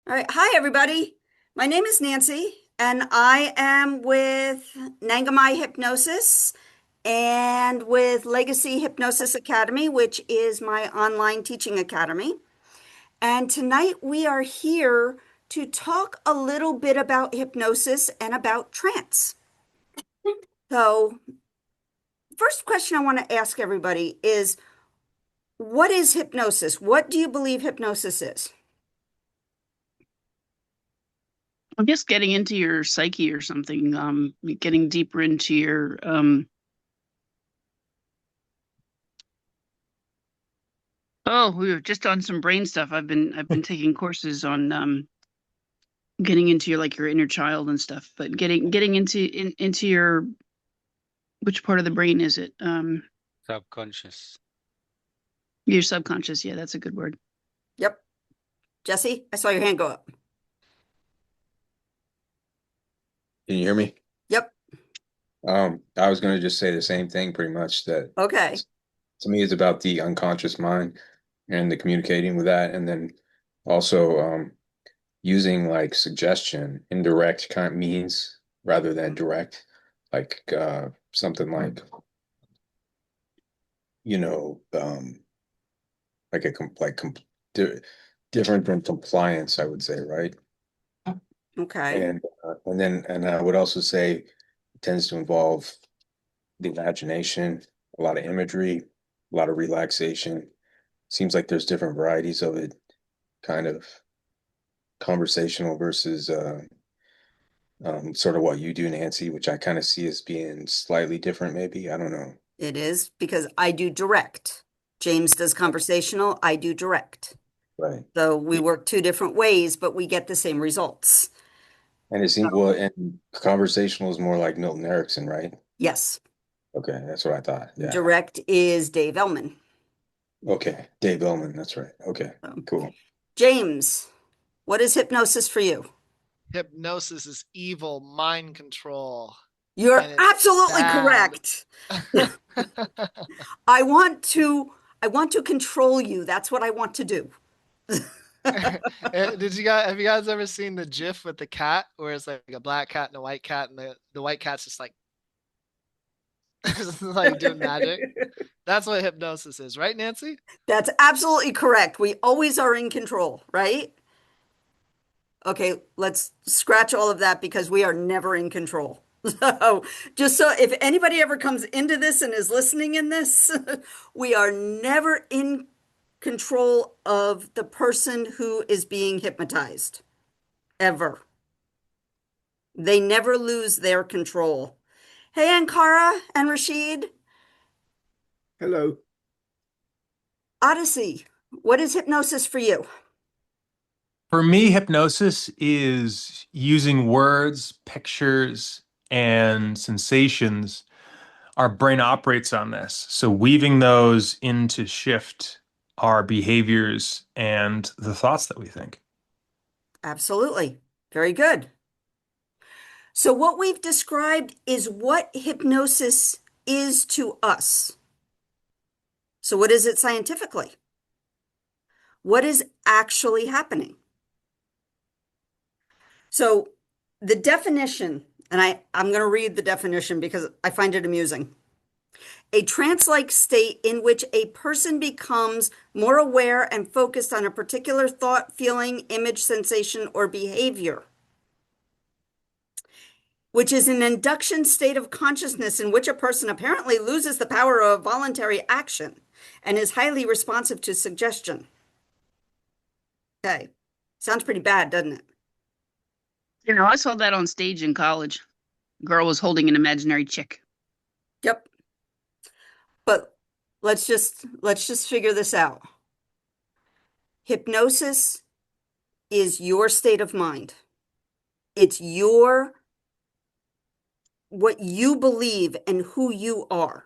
All right. Hi, everybody. My name is Nancy, and I am with Nangamai Hypnosis and with Legacy Hypnosis Academy, which is my online teaching academy. And tonight we are here to talk a little bit about hypnosis and about trance. So, first question I want to ask everybody is, what is hypnosis? What do you believe hypnosis is? I'm just getting into your psyche or something, getting deeper into your oh, we were just on some brain stuff. I've been taking courses on getting into your inner child and stuff, but getting into your which part of the brain is it? Subconscious. Your subconscious. Yeah, that's a good word. Yep. Jesse, I saw your hand go up. Can you hear me? Yep. I was going to just say the same thing pretty much that Okay. to me it's about the unconscious mind and the communicating with that and then also using like suggestion, indirect kind of means rather than direct, like something like, you know, like a di different than compliance, I would say, right? Okay. And I would also say it tends to involve the imagination, a lot of imagery, a lot of relaxation. Seems like there's different varieties of it, kind of conversational versus sort of what you do, Nancy, which I kind of see as being slightly different, maybe. I don't know. It is because I do direct. James does conversational, I do direct. Right. So we work two different ways, but we get the same results. And it seems, well, and conversational is more like Milton Erickson, right? Yes, Okay, that's what I thought. Yeah. direct is Dave Ellman. Okay. Dave Bellman, that's right. Okay, So, cool. James, what is hypnosis for you? Hypnosis is evil mind control, You're and it's absolutely bad. correct. I want to I want to control you. That's what I want to do. Have you guys ever seen the GIF with the cat where it's like a black cat and a white cat, and the white cat's just like like doing magic? That's what hypnosis is, right, Nancy? That's absolutely correct. We always are in control, right? Okay, let's scratch all of that because we are never in control. So, just so if anybody ever comes into this and is listening in this, we are never in control of the person who is being hypnotized, ever. They never lose their control. Hey, Ankara and Rashid, Hello. Odyssey, what is hypnosis for you? For me, hypnosis is using words, pictures, and sensations. Our brain operates on this. So weaving those in to shift our behaviors and the thoughts that we think. Absolutely. Very good. So, what we've described is what hypnosis is to us. So, what is it scientifically? What is actually happening? So, the definition, and I'm going to read the definition because I find it amusing. A trance-like state in which a person becomes more aware and focused on a particular thought, feeling, image, sensation, or behavior, which is an induction state of consciousness in which a person apparently loses the power of voluntary action and is highly responsive to suggestion. Okay. Sounds pretty bad, doesn't it? I saw that on stage in college. Girl was holding an imaginary chick. Yep. But let's just figure this out. Hypnosis is your state of mind. It's your what you believe and who you are.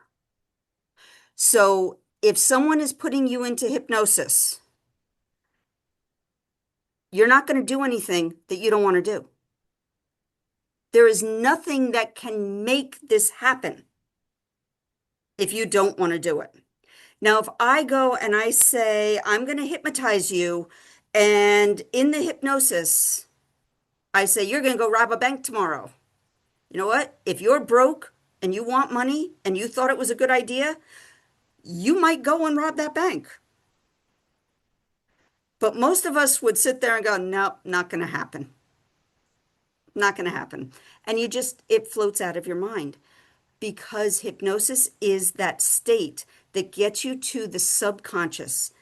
So if someone is putting you into hypnosis, you're not going to do anything that you don't want to do. There is nothing that can make this happen if you don't want to do it. Now, if I go and I say, I'm going to hypnotize you And in the hypnosis, I say, you're going to go rob a bank tomorrow. You know what? If you're broke and you want money and you thought it was a good idea, you might go and rob that bank. But most of us would sit there and go, nope, not going to happen. Not going to happen. And it floats out of your mind because hypnosis is that state that gets you to the subconscious.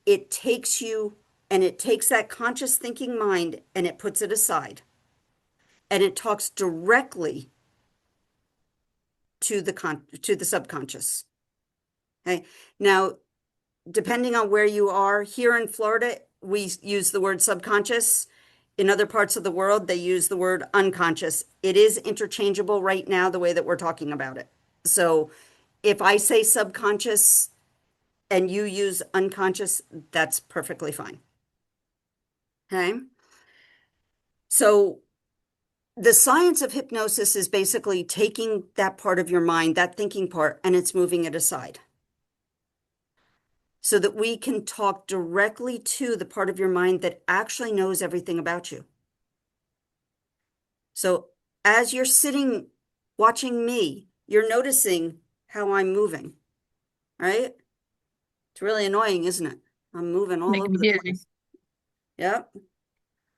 It takes you and it takes that conscious thinking mind and it puts it aside. And it talks directly to the subconscious. Okay. Now, depending on where you are, here in Florida, we use the word subconscious. In other parts of the world, they use the word unconscious. It is interchangeable right now, the way that we're talking about it. So if I say subconscious and you use unconscious, that's perfectly fine. Okay. So the science of hypnosis is basically taking that part of your mind, that thinking part, and it's moving it aside so that we can talk directly to the part of your mind that actually knows everything about you. So as you're sitting watching me, you're noticing how I'm moving, right? It's really annoying, isn't it? I'm moving all Making over me the dizzy. place. Yep.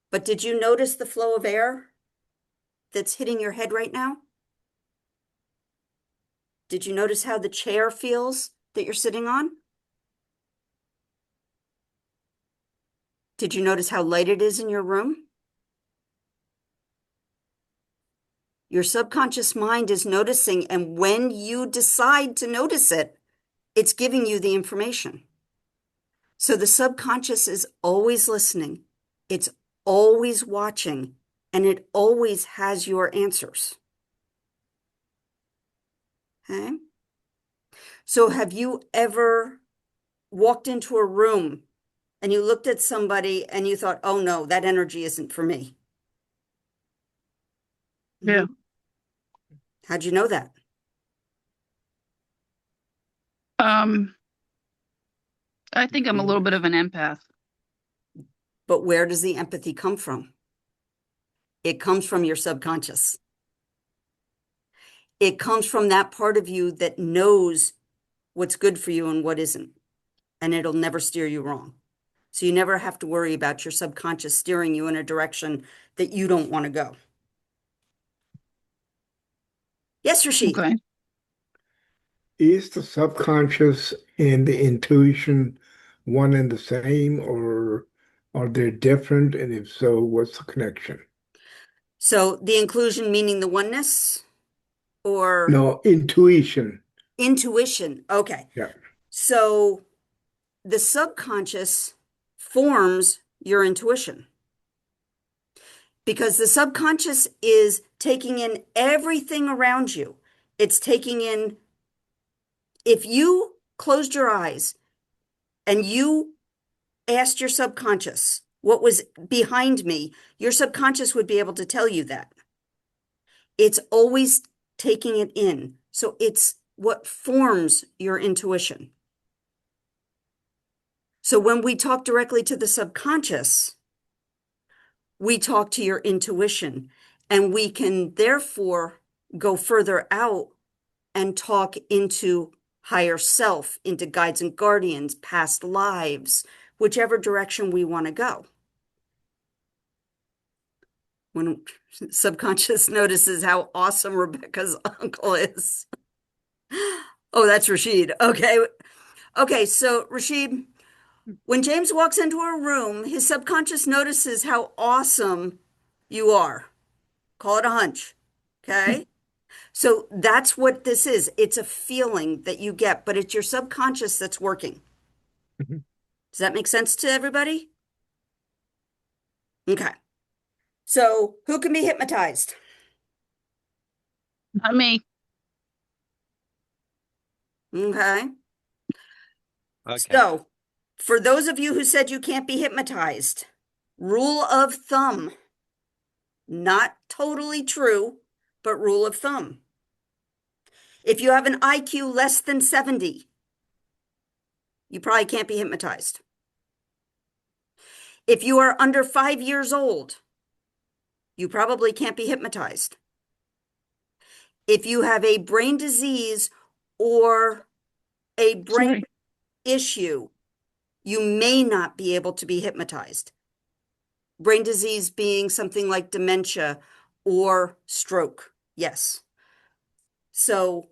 But did you notice the flow of air that's hitting your head right now? Did you notice how the chair feels that you're sitting on? Did you notice how light it is in your room? Your subconscious mind is noticing, and when you decide to notice it, it's giving you the information. So the subconscious is always listening, it's always watching, and it always has your answers. Okay? So have you ever walked into a room and you looked at somebody and you thought, oh no, that energy isn't for me? Yeah. How'd you know that? Um, I think I'm a little bit of an empath. But where does the empathy come from? It comes from your subconscious. It comes from that part of you that knows what's good for you and what isn't, and it'll never steer you wrong. So you never have to worry about your subconscious steering you in a direction that you don't want to go. Yes, Rashid. Okay. Is the subconscious and the intuition one and the same, or are they different? And if so, what's the connection? So the inclusion meaning the oneness or No, intuition. intuition. Okay. Yeah. So the subconscious forms your intuition because the subconscious is taking in everything around you. It's taking in, if you closed your eyes and you asked your subconscious what was behind me, your subconscious would be able to tell you that. It's always taking it in. So it's what forms your intuition. So when we talk directly to the subconscious, we talk to your intuition, and we can therefore go further out and talk into higher self, into guides and guardians, past lives, whichever direction we want to go. When subconscious notices how awesome Rebecca's uncle is. Oh, that's Rashid. Okay. Okay, so Rashid, when James walks into a room, his subconscious notices how awesome you are. Call it a hunch. Okay. So that's what this is. It's a feeling that you get, but it's your subconscious that's working. Mhm. Does that make sense to everybody? Okay. So who can be hypnotized? Not me. Okay. Okay. So for those of you who said you can't be hypnotized, rule of thumb, not totally true, but rule of thumb. If you have an IQ less than 70, you probably can't be hypnotized. If you are under 5 years old, you probably can't be hypnotized. If you have a brain disease or a brain Sorry. issue, you may not be able to be hypnotized. Brain disease being something like dementia or stroke. Yes. So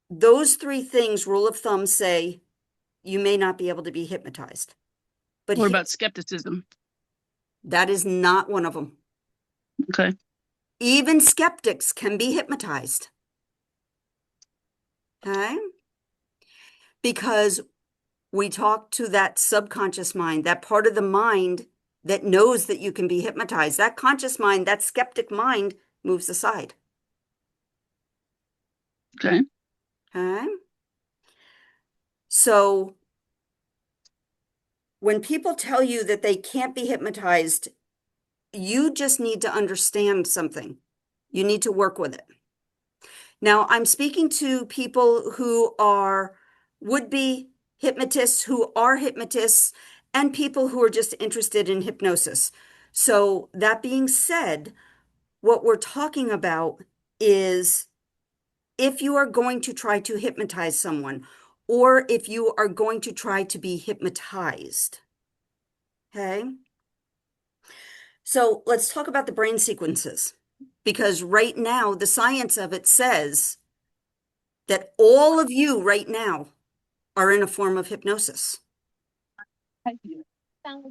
those three things, rule of thumb, say you may not be able to be hypnotized. But What about skepticism? that is not one of them. Okay. Even skeptics can be hypnotized. Okay? Because we talk to that subconscious mind, that part of the mind that knows that you can be hypnotized. That conscious mind, that skeptic mind moves aside. Okay. Okay? So when people tell you that they can't be hypnotized, you just need to understand something. You need to work with it. Now, I'm speaking to people who are would-be hypnotists, who are hypnotists, and people who are just interested in hypnosis. So that being said, what we're talking about is if you are going to try to hypnotize someone, or if you are going to try to be hypnotized. Okay? So let's talk about the brain sequences, because right now the science of it says that all of you right now are in a form of hypnosis. Do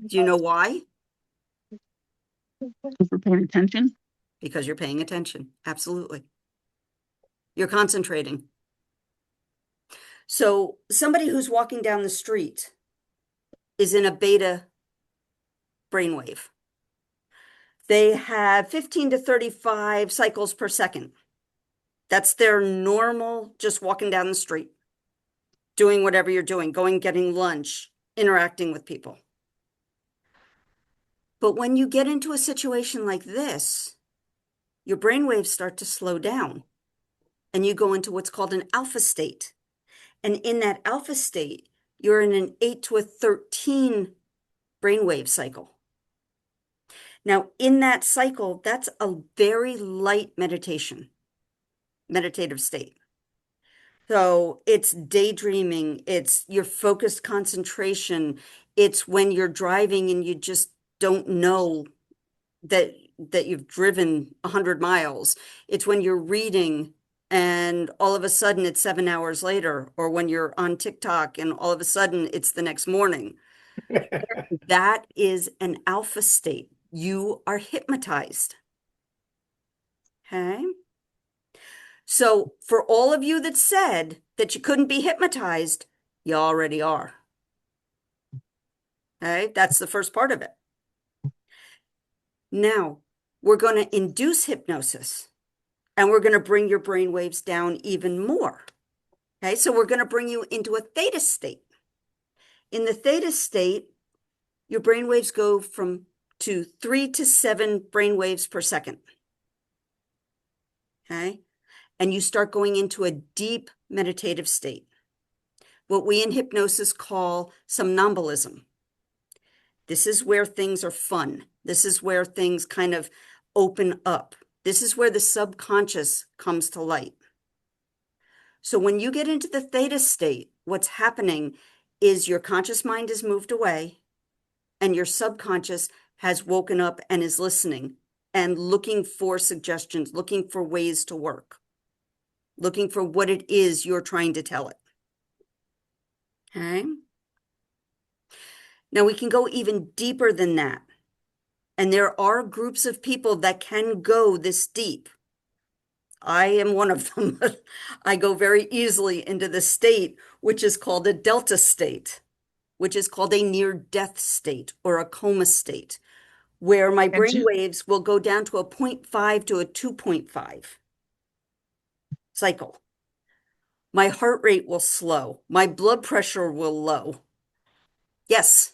you know why? If we're paying attention. Because you're paying attention. Absolutely. You're concentrating. So somebody who's walking down the street is in a beta brainwave. They have 15 to 35 cycles per second. That's their normal, just walking down the street, doing whatever you're doing, going, getting lunch, interacting with people. But when you get into a situation like this, your brainwaves start to slow down and you go into what's called an alpha state. And in that alpha state, you're in an 8 to a 13 brainwave cycle. Now, in that cycle, that's a very light meditative state. So it's daydreaming, it's your focused concentration, it's when you're driving and you just don't know that you've driven 100 miles. It's when you're reading and all of a sudden it's 7 hours later, or when you're on TikTok and all of a sudden it's the next morning. That is an alpha state. You are hypnotized. Okay. So for all of you that said that you couldn't be hypnotized, you already are. Okay. That's the first part of it. Now we're going to induce hypnosis and we're going to bring your brain waves down even more. Okay. So we're going to bring you into a theta state. In the theta state, your brain waves go to 3 to 7 brain waves per second. Okay. And you start going into a deep meditative state, what we in hypnosis call somnambulism. This is where things are fun. This is where things kind of open up. This is where the subconscious comes to light. So when you get into the theta state, what's happening is your conscious mind has moved away and your subconscious has woken up and is listening and looking for suggestions, looking for ways to work, looking for what it is you're trying to tell it. Okay. Now we can go even deeper than that. And there are groups of people that can go this deep. I am one of them. I go very easily into the state, which is called a delta state, which is called a near-death state or a coma state, where my brain waves will go down to a 0.5 to a 2.5 cycle. My heart rate will slow. My blood pressure will low. Yes,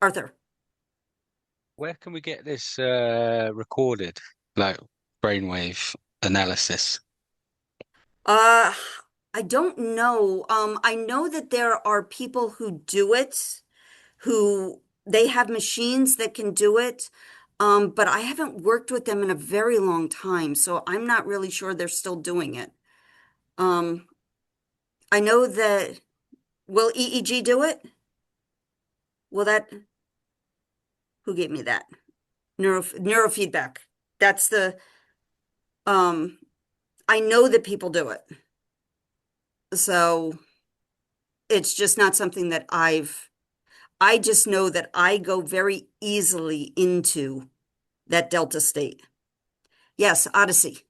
Arthur. Where can we get this recorded, like brainwave analysis? I don't know. I know that there are people who do it, who they have machines that can do it. But I haven't worked with them in a very long time, so I'm not really sure they're still doing it. Um, I know that, will EEG do it? Will that, who gave me that? Neurofeedback. That's um, I know that people do it. So it's just not something that I just know that I go very easily into that delta state. Yes, Odyssey.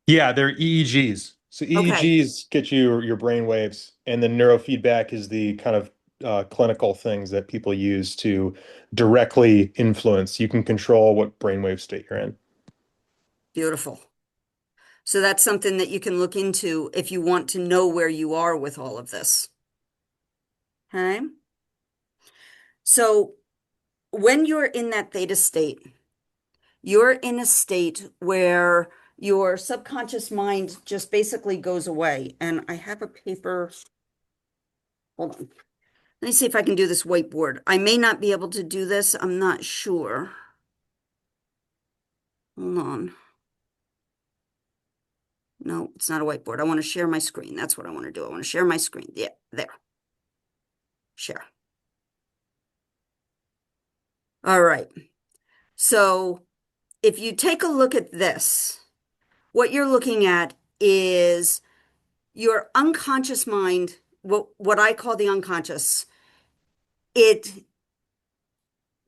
Yeah, they're EEGs. So Okay, EEGs get you your brain waves, and then neurofeedback is the kind of clinical things that people use to directly influence. You can control what brainwave state you're in. beautiful. So that's something that you can look into if you want to know where you are with all of this. Okay. So when you're in that theta state, you're in a state where your subconscious mind just basically goes away. And I have a paper. Hold on. Let me see if I can do this whiteboard. I may not be able to do this. I'm not sure. Hold on. No, it's not a whiteboard. I want to share my screen. That's what I want to do. I want to share my screen. Yeah, there. Share. All right. So if you take a look at this, what you're looking at is your unconscious mind, what I call the unconscious. It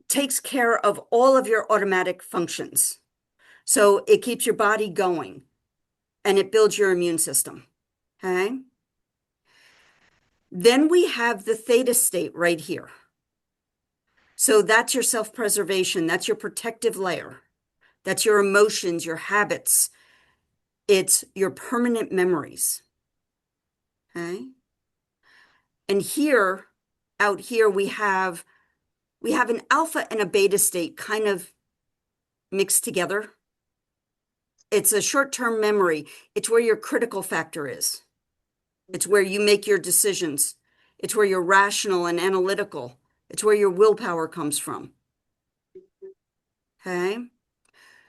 takes care of all of your automatic functions. So it keeps your body going and it builds your immune system. Okay. Then we have the theta state right here. So that's your self-preservation. That's your protective layer. That's your emotions, your habits. It's your permanent memories. Okay. And here, out here, we have an alpha and a beta state kind of mixed together. It's a short-term memory. It's where your critical factor is. It's where you make your decisions. It's where you're rational and analytical. It's where your willpower comes from. Okay.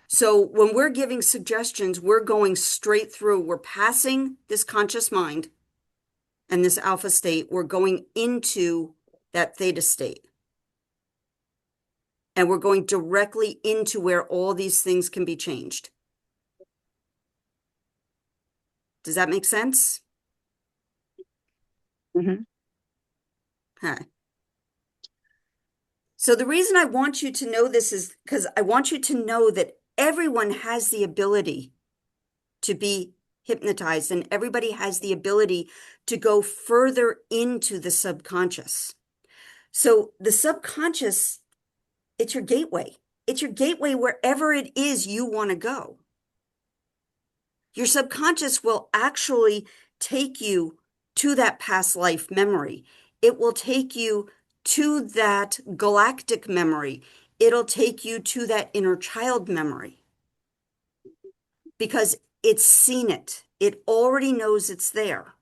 So when we're giving suggestions, we're going straight through. We're passing this conscious mind and this alpha state. We're going into that theta state. And we're going directly into where all these things can be changed. Does that make sense? Mhm. Okay. So the reason I want you to know this is because I want you to know that everyone has the ability to be hypnotized and everybody has the ability to go further into the subconscious. So the subconscious, it's your gateway. It's your gateway wherever it is you want to go. Your subconscious will actually take you to that past life memory. It will take you to that galactic memory. It'll take you to that inner child memory because it's seen it. It already knows it's there.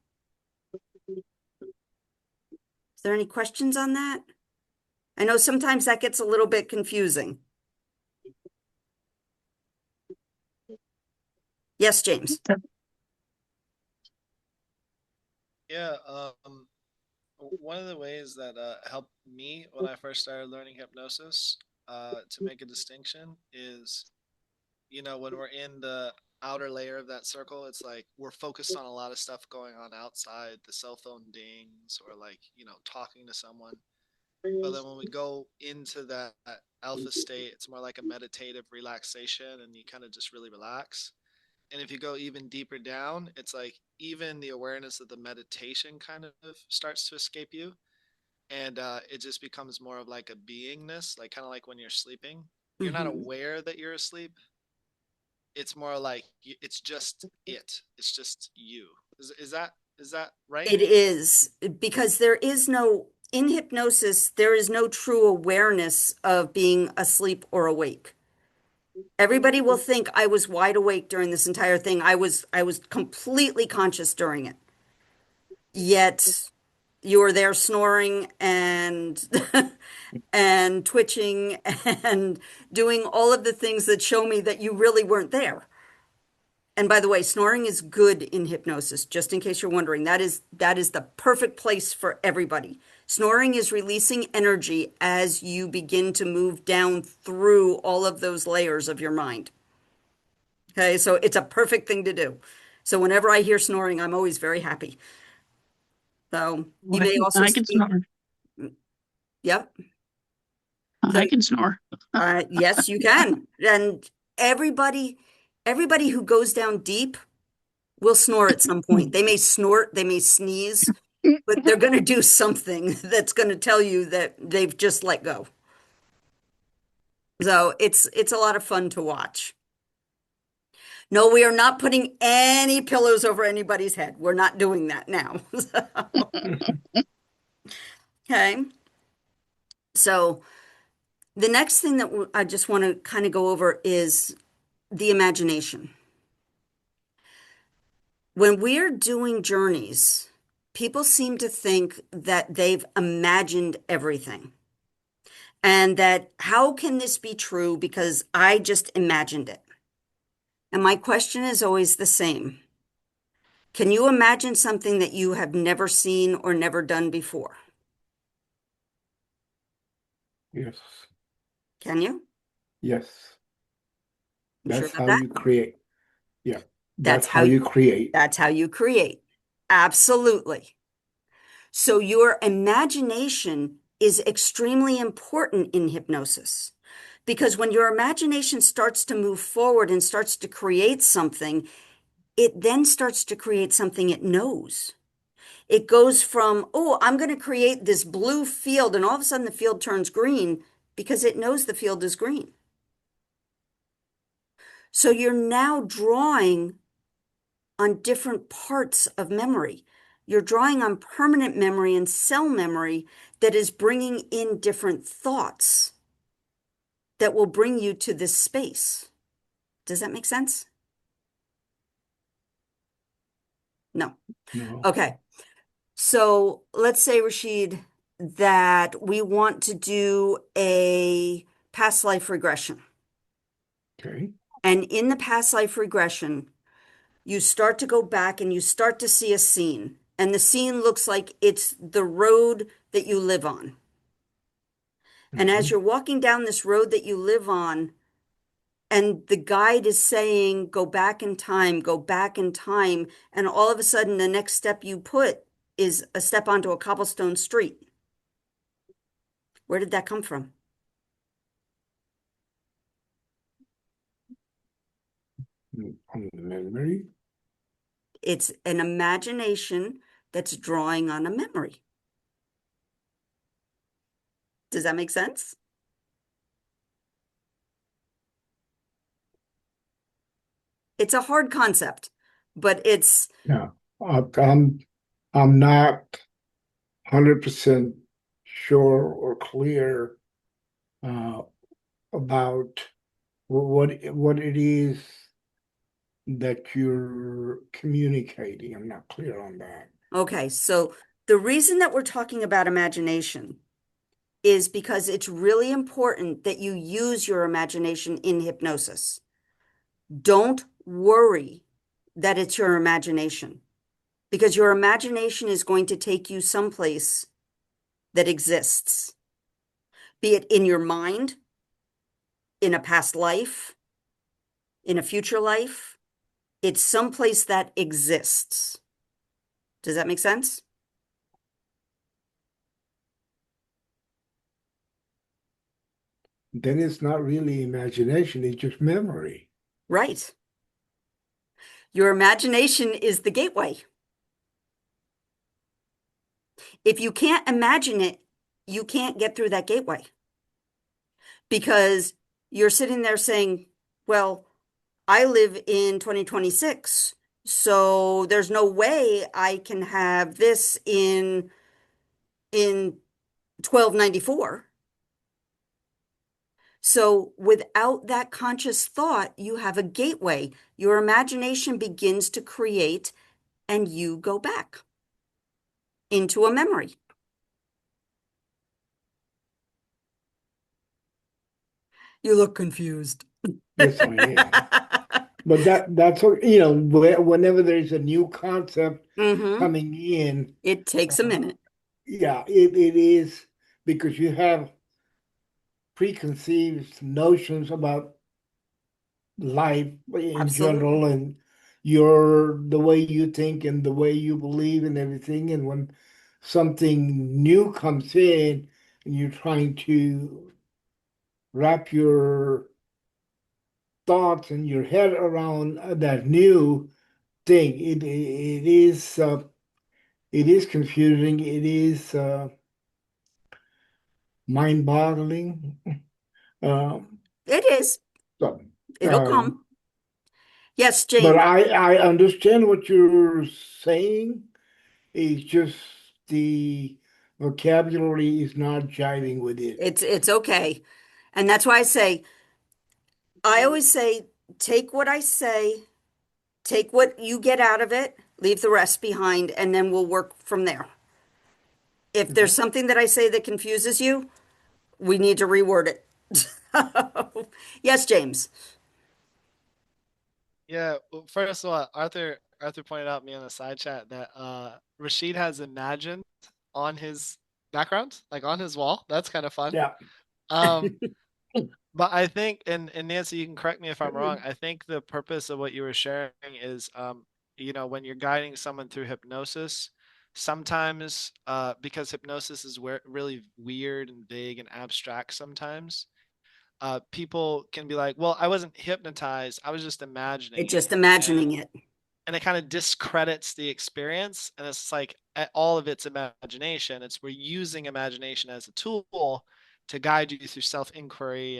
Is there any questions on that? I know sometimes that gets a little bit confusing. Yes, James. Yeah, one of the ways that helped me when I first started learning hypnosis, to make a distinction is, when we're in the outer layer of that circle, it's like we're focused on a lot of stuff going on outside, the cell phone dings or like, talking to someone. But then when we go into that alpha state, it's more like a meditative relaxation and you kind of just really relax. And if you go even deeper down, it's like even the awareness of the meditation kind of starts to escape you. And it just becomes more of like a beingness, like kind of like when you're sleeping. You're not Mhm. aware that you're asleep. It's more like it's just it. It's just you. Is that right? It is because in hypnosis, there is no true awareness of being asleep or awake. Everybody will think I was wide awake during this entire thing. I was completely conscious during it. Yet you were there snoring and and twitching and doing all of the things that show me that you really weren't there. And by the way, snoring is good in hypnosis, just in case you're wondering. That is the perfect place for everybody. Snoring is releasing energy as you begin to move down through all of those layers of your mind. Okay, so it's a perfect thing to do. So whenever I hear snoring, I'm always very happy. So you Well, may also I can speak. snore. Yep. So I can snore. yes, you can. And everybody, everybody who goes down deep will snore at some point. They may snort, they may sneeze, but they're going to do something that's going to tell you that they've just let go. So it's a lot of fun to watch. No, we are not putting any pillows over anybody's head. We're not doing that now. Okay. So the next thing that I just want to kind of go over is the imagination. When we're doing journeys, people seem to think that they've imagined everything. And that how can this be true because I just imagined it? And my question is always the same. Can you imagine something that you have never seen or never done before? Yes. Can you? Yes. You sure That's about how that? you create. Yeah. That's That's how how you create. that's how you create. Absolutely. So your imagination is extremely important in hypnosis because when your imagination starts to move forward and starts to create something, it then starts to create something it knows. It goes from, oh, I'm going to create this blue field, and all of a sudden the field turns green because it knows the field is green. So you're now drawing on different parts of memory. You're drawing on permanent memory and cell memory that is bringing in different thoughts that will bring you to this space. Does that make sense? No. No. Okay. So let's say, Rashid, that we want to do a past life regression. Okay. And in the past life regression, you start to go back and you start to see a scene. And the scene looks like it's the road that you live on. And as Mhm. you're walking down this road that you live on, and the guide is saying, go back in time, go back in time. And all of a sudden, the next step you put is a step onto a cobblestone street. Where did that come from? On the memory. It's an imagination that's drawing on a memory. Does that make sense? It's a hard concept, but it's Yeah. I'm not 100% sure or clear uh, about what it is that you're communicating. I'm not clear on that. okay. So the reason that we're talking about imagination is because it's really important that you use your imagination in hypnosis. Don't worry that it's your imagination because your imagination is going to take you someplace that exists, be it in your mind, in a past life, in a future life. It's someplace that exists. Does that make sense? Then it's not really imagination, it's just memory. Right. Your imagination is the gateway. If you can't imagine it, you can't get through that gateway because you're sitting there saying, well, I live in 2026, so there's no way I can have this in 1294. So without that conscious thought, you have a gateway. Your imagination begins to create and you go back into a memory. You look confused. Yes, I am. But that's what, whenever there's a new concept Mm-hmm. coming in, It takes a uh, minute. yeah, it is because you have preconceived notions about life in Absolutely. general and your the way you think and the way you believe and everything. And when something new comes in and you're trying to wrap your thoughts and your head around that new thing, it is confusing. It is mind-boggling. Um, It is. so, It'll um, come. Yes, but James. I understand what you're saying. It's just the vocabulary is not jiving with it. It's okay. And that's why I always say, take what I say, take what you get out of it, leave the rest behind, and then we'll work from there. If there's Okay. something that I say that confuses you, we need to reword it. Yes, James. Yeah, well, first of all, Arthur pointed out me in the side chat that Rashid has imagined on his background, like on his wall. That's kind of fun. Yeah. Um, but I think, and Nancy, you can correct me if I'm wrong. I think the purpose of what you were sharing is, when you're guiding someone through hypnosis, sometimes, because hypnosis is really weird and big and abstract sometimes, people can be like, well, I wasn't hypnotized. I was just imagining It's it. just imagining it. And it kind of discredits the experience. And it's like all of it's imagination. We're using imagination as a tool to guide you through self-inquiry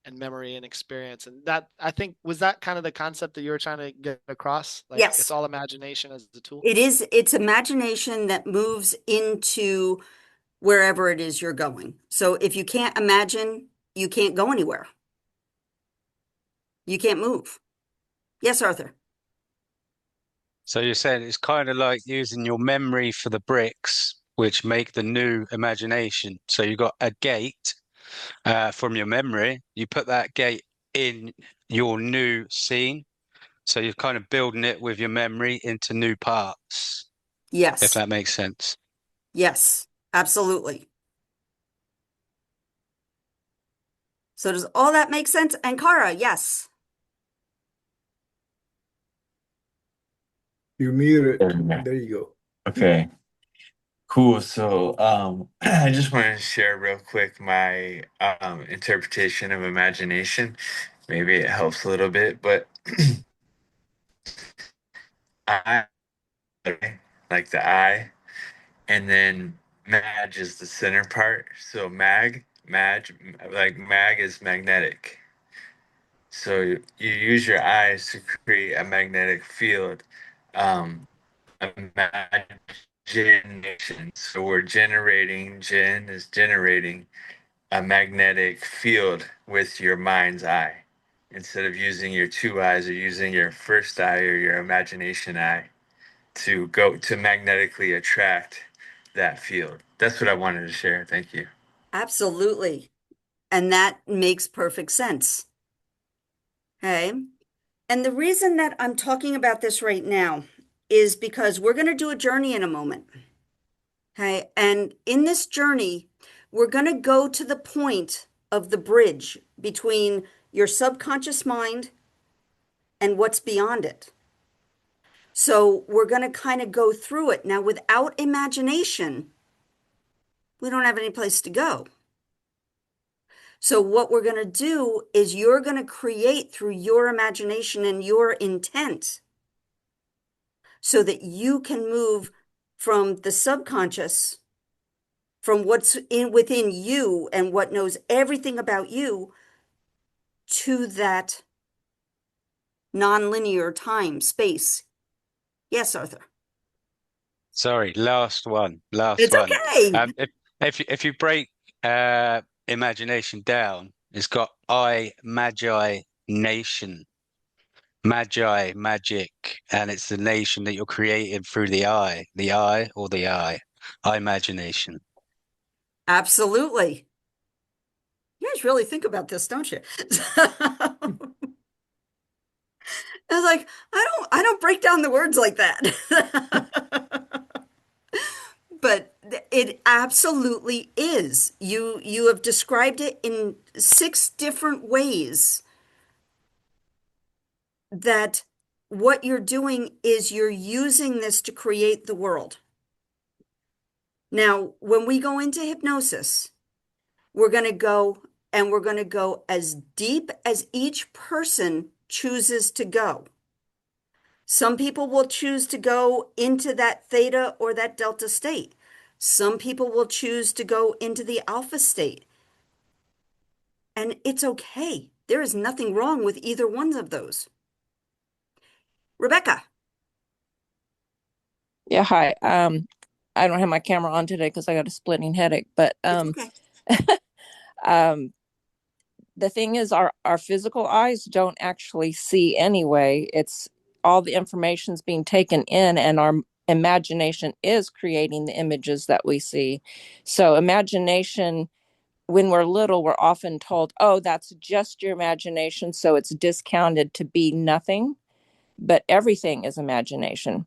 and memory and experience. And that, I think, was that kind of the concept that you were trying to get across? Like it's Yes, all imagination as a tool? it is. It's imagination that moves into wherever it is you're going. So if you can't imagine, you can't go anywhere. You can't move. Yes, Arthur. So you're saying it's kind of like using your memory for the bricks, which make the new imagination. So you've got a gate from your memory. You put that gate in your new scene. So you're kind of building it with your memory into new parts, if Yes. that makes sense. Yes, absolutely. So does all that make sense? And Kara, yes. You mute it. Yeah. There you go. Okay, cool. So, I just wanted to share real quick my interpretation of imagination. Maybe it helps a little bit, but I like the eye, and then mag is the center part. So mag is magnetic. So you use your eyes to create a magnetic field. Um, Imagination. So we're generating, Jin is generating a magnetic field with your mind's eye. Instead of using your two eyes or using your first eye or your imagination eye to go to magnetically attract that field. That's what I wanted to share. Thank you. Absolutely. And that makes perfect sense. Okay. And the reason that I'm talking about this right now is because we're going to do a journey in a moment. Okay. And in this journey, we're going to go to the point of the bridge between your subconscious mind and what's beyond it. So we're going to kind of go through it. Now, without imagination, we don't have any place to go. So what we're going to do is you're going to create through your imagination and your intent so that you can move from the subconscious, from what's in within you and what knows everything about you to that nonlinear time, space. Yes, Arthur. Sorry, last one, last It's one. okay. If you break imagination down, it's got magi, nation, magi, magic, and it's the nation that you're creating through the eye or the imagination. Absolutely. You guys guys really think about this, don't you? I was like, I don't break down the words like that. But it absolutely is. You have described it in 6 different ways that what you're doing is you're using this to create the world. Now, when we go into hypnosis, we're going to go and we're going to go as deep as each person chooses to go. Some people will choose to go into that theta or that delta state. Some people will choose to go into the alpha state. And it's okay. There is nothing wrong with either one of those. Rebecca. Yeah, hi. I don't have my camera on today because I got a splitting headache, but It's okay. um the thing is our physical eyes don't actually see anyway. It's all the information's being taken in and our imagination is creating the images that we see. So imagination, when we're little, we're often told, oh, that's just your imagination, so it's discounted to be nothing. But everything is imagination,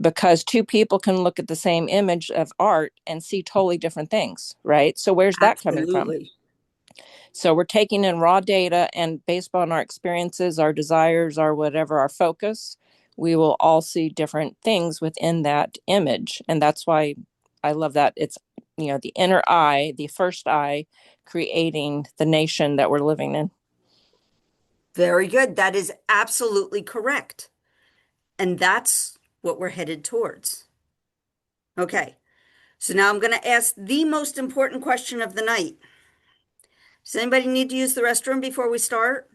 because two people can look at the same image of art and see totally different things, right? So where's that coming from? Absolutely. So we're taking in raw data, and based on our experiences, our desires, our whatever, our focus, we will all see different things within that image. And that's why I love that it's, the inner eye, the first eye, creating the nation that we're living in. Very good. That is absolutely correct. And that's what we're headed towards. Okay. So now I'm going to ask the most important question of the night. Does anybody need to use the restroom before we start?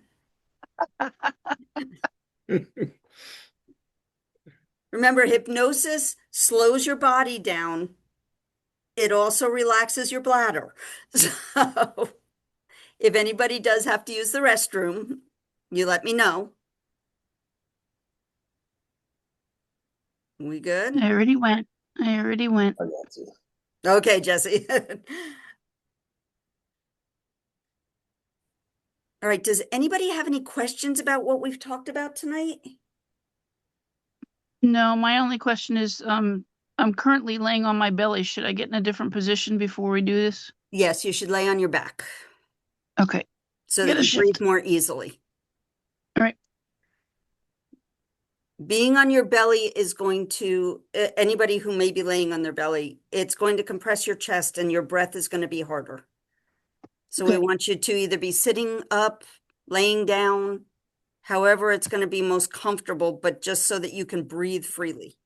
Remember, hypnosis slows your body down. It also relaxes your bladder. So if anybody does have to use the restroom, you let me know. We good? I already went. I already went. I got to. Okay, Jesse. All right. Does anybody have any questions about what we've talked about tonight? No, my only question is, I'm currently laying on my belly. Should I get in a different position before we do this? Yes, you should lay on your back Okay. so that Gotta you breathe shift. more easily. All right. Being on your belly is going to, anybody who may be laying on their belly, it's going to compress your chest and your breath is going to be harder. So we Okay. want you to either be sitting up, laying down, however it's going to be most comfortable, but just so that you can breathe freely.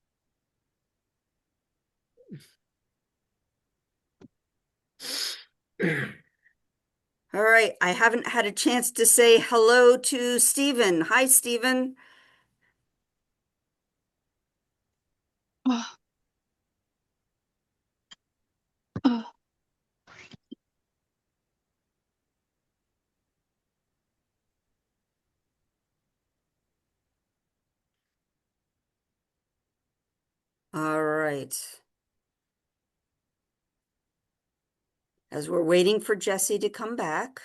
All right. I haven't had a chance to say hello to Stephen. Hi, Stephen. Oh, oh. All right. As we're waiting for Jesse to come back,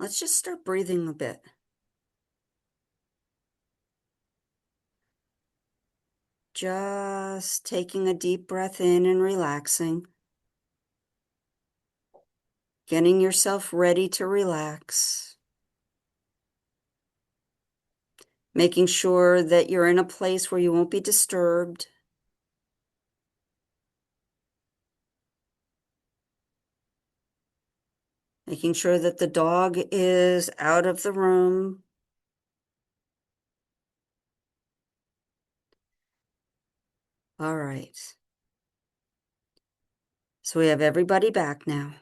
let's just start breathing a bit. Just taking a deep breath in and relaxing. Getting yourself ready to relax. Making sure that you're in a place where you won't be disturbed. Making sure that the dog is out of the room. All right. So we have everybody back now.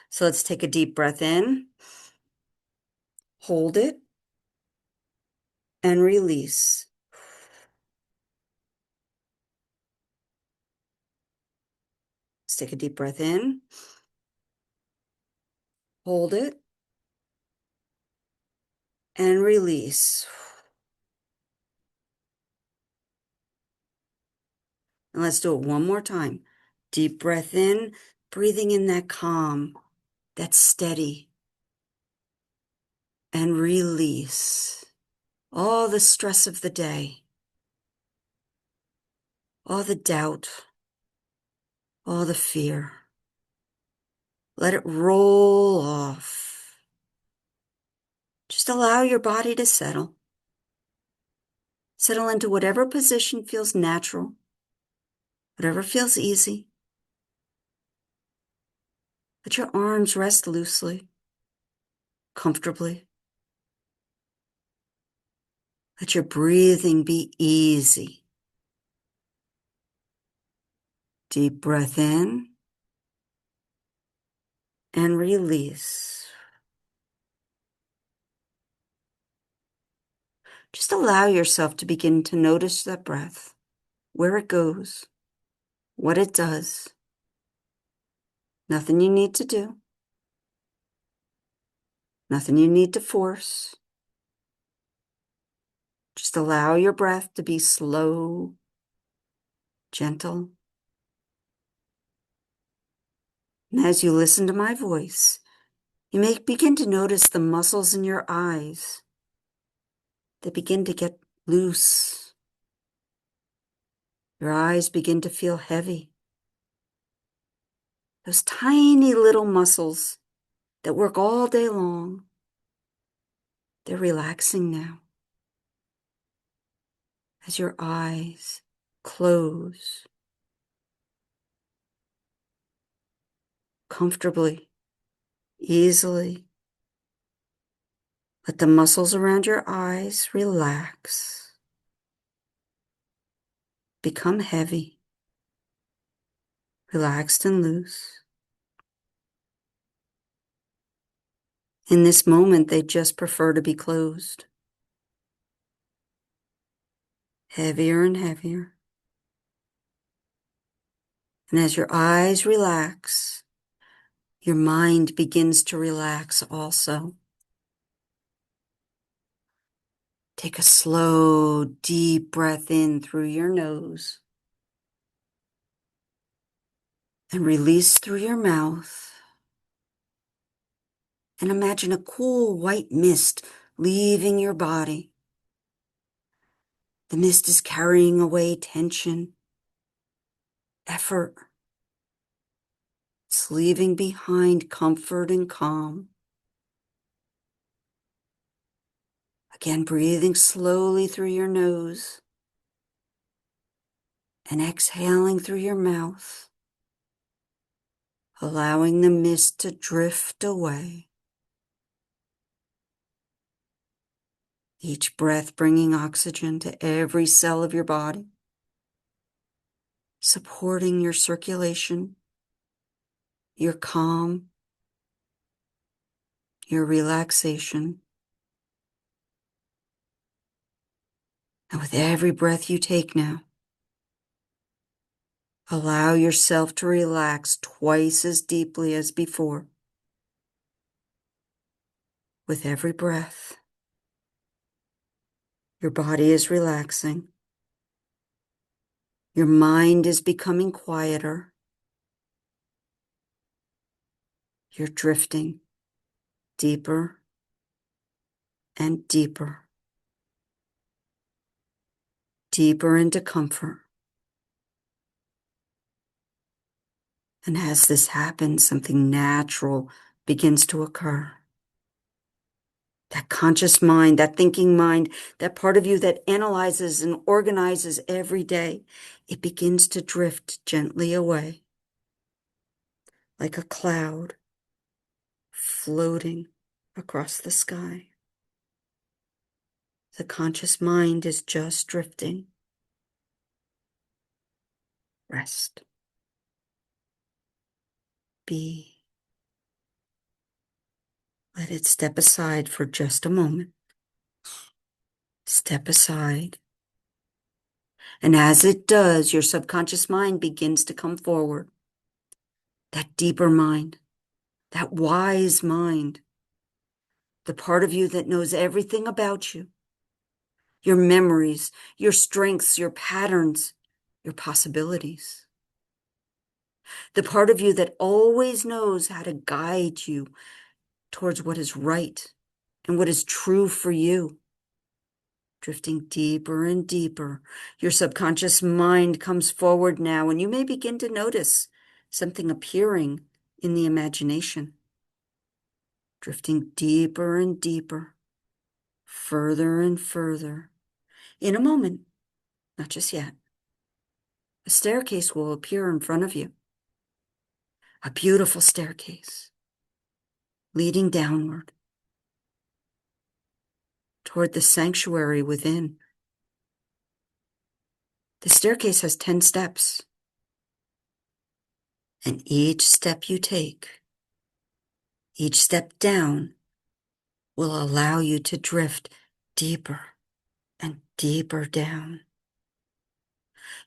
So let's take a deep breath in, hold it, and release. Let's take a deep breath in, hold it, and release. And let's do it one more time. Deep breath in, breathing in that calm, that steady. And release all the stress of the day, all the doubt, all the fear. Let it roll off. Just allow your body to settle. Settle into whatever position feels natural, whatever feels easy. Let your arms rest loosely, comfortably. Let your breathing be easy. Deep breath in and release. Just allow yourself to begin to notice that breath, where it goes, what it does. Nothing you need to do. Nothing you need to force. Just allow your breath to be slow, gentle. And as you listen to my voice, you may begin to notice the muscles in your eyes. They begin to get loose. Your eyes begin to feel heavy. Those tiny little muscles that work all day long, they're relaxing now. As your eyes close comfortably, easily. Let the muscles around your eyes relax. Become heavy, relaxed and loose. In this moment, they just prefer to be closed. Heavier and heavier. And as your eyes relax, your mind begins to relax also. Take a slow, deep breath in through your nose and release through your mouth. And imagine a cool white mist leaving your body. The mist is carrying away tension, effort. It's leaving behind comfort and calm. Again, breathing slowly through your nose and exhaling through your mouth, allowing the mist to drift away. Each breath bringing oxygen to every cell of your body, supporting your circulation, your calm, your relaxation. And with every breath you take now, allow yourself to relax twice as deeply as before. With every breath, your body is relaxing. Your mind is becoming quieter. You're drifting deeper and deeper, deeper into comfort. And as this happens, something natural begins to occur. That conscious mind, that thinking mind, that part of you that analyzes and organizes every day, it begins to drift gently away, like a cloud floating across the sky. The conscious mind is just drifting. Rest. Be. Let it step aside for just a moment. Step aside. And as it does, your subconscious mind begins to come forward. That deeper mind, that wise mind, the part of you that knows everything about you, your memories, your strengths, your patterns, your possibilities. the part of you that always knows how to guide you towards what is right and what is true for you. Drifting deeper and deeper, your subconscious mind comes forward now, and you may begin to notice something appearing in the imagination. Drifting deeper and deeper, further and further. In a moment, not just yet, a staircase will appear in front of you. A beautiful staircase leading downward toward the sanctuary within. The staircase has 10 steps, and each step you take, each step down, will allow you to drift deeper and deeper down.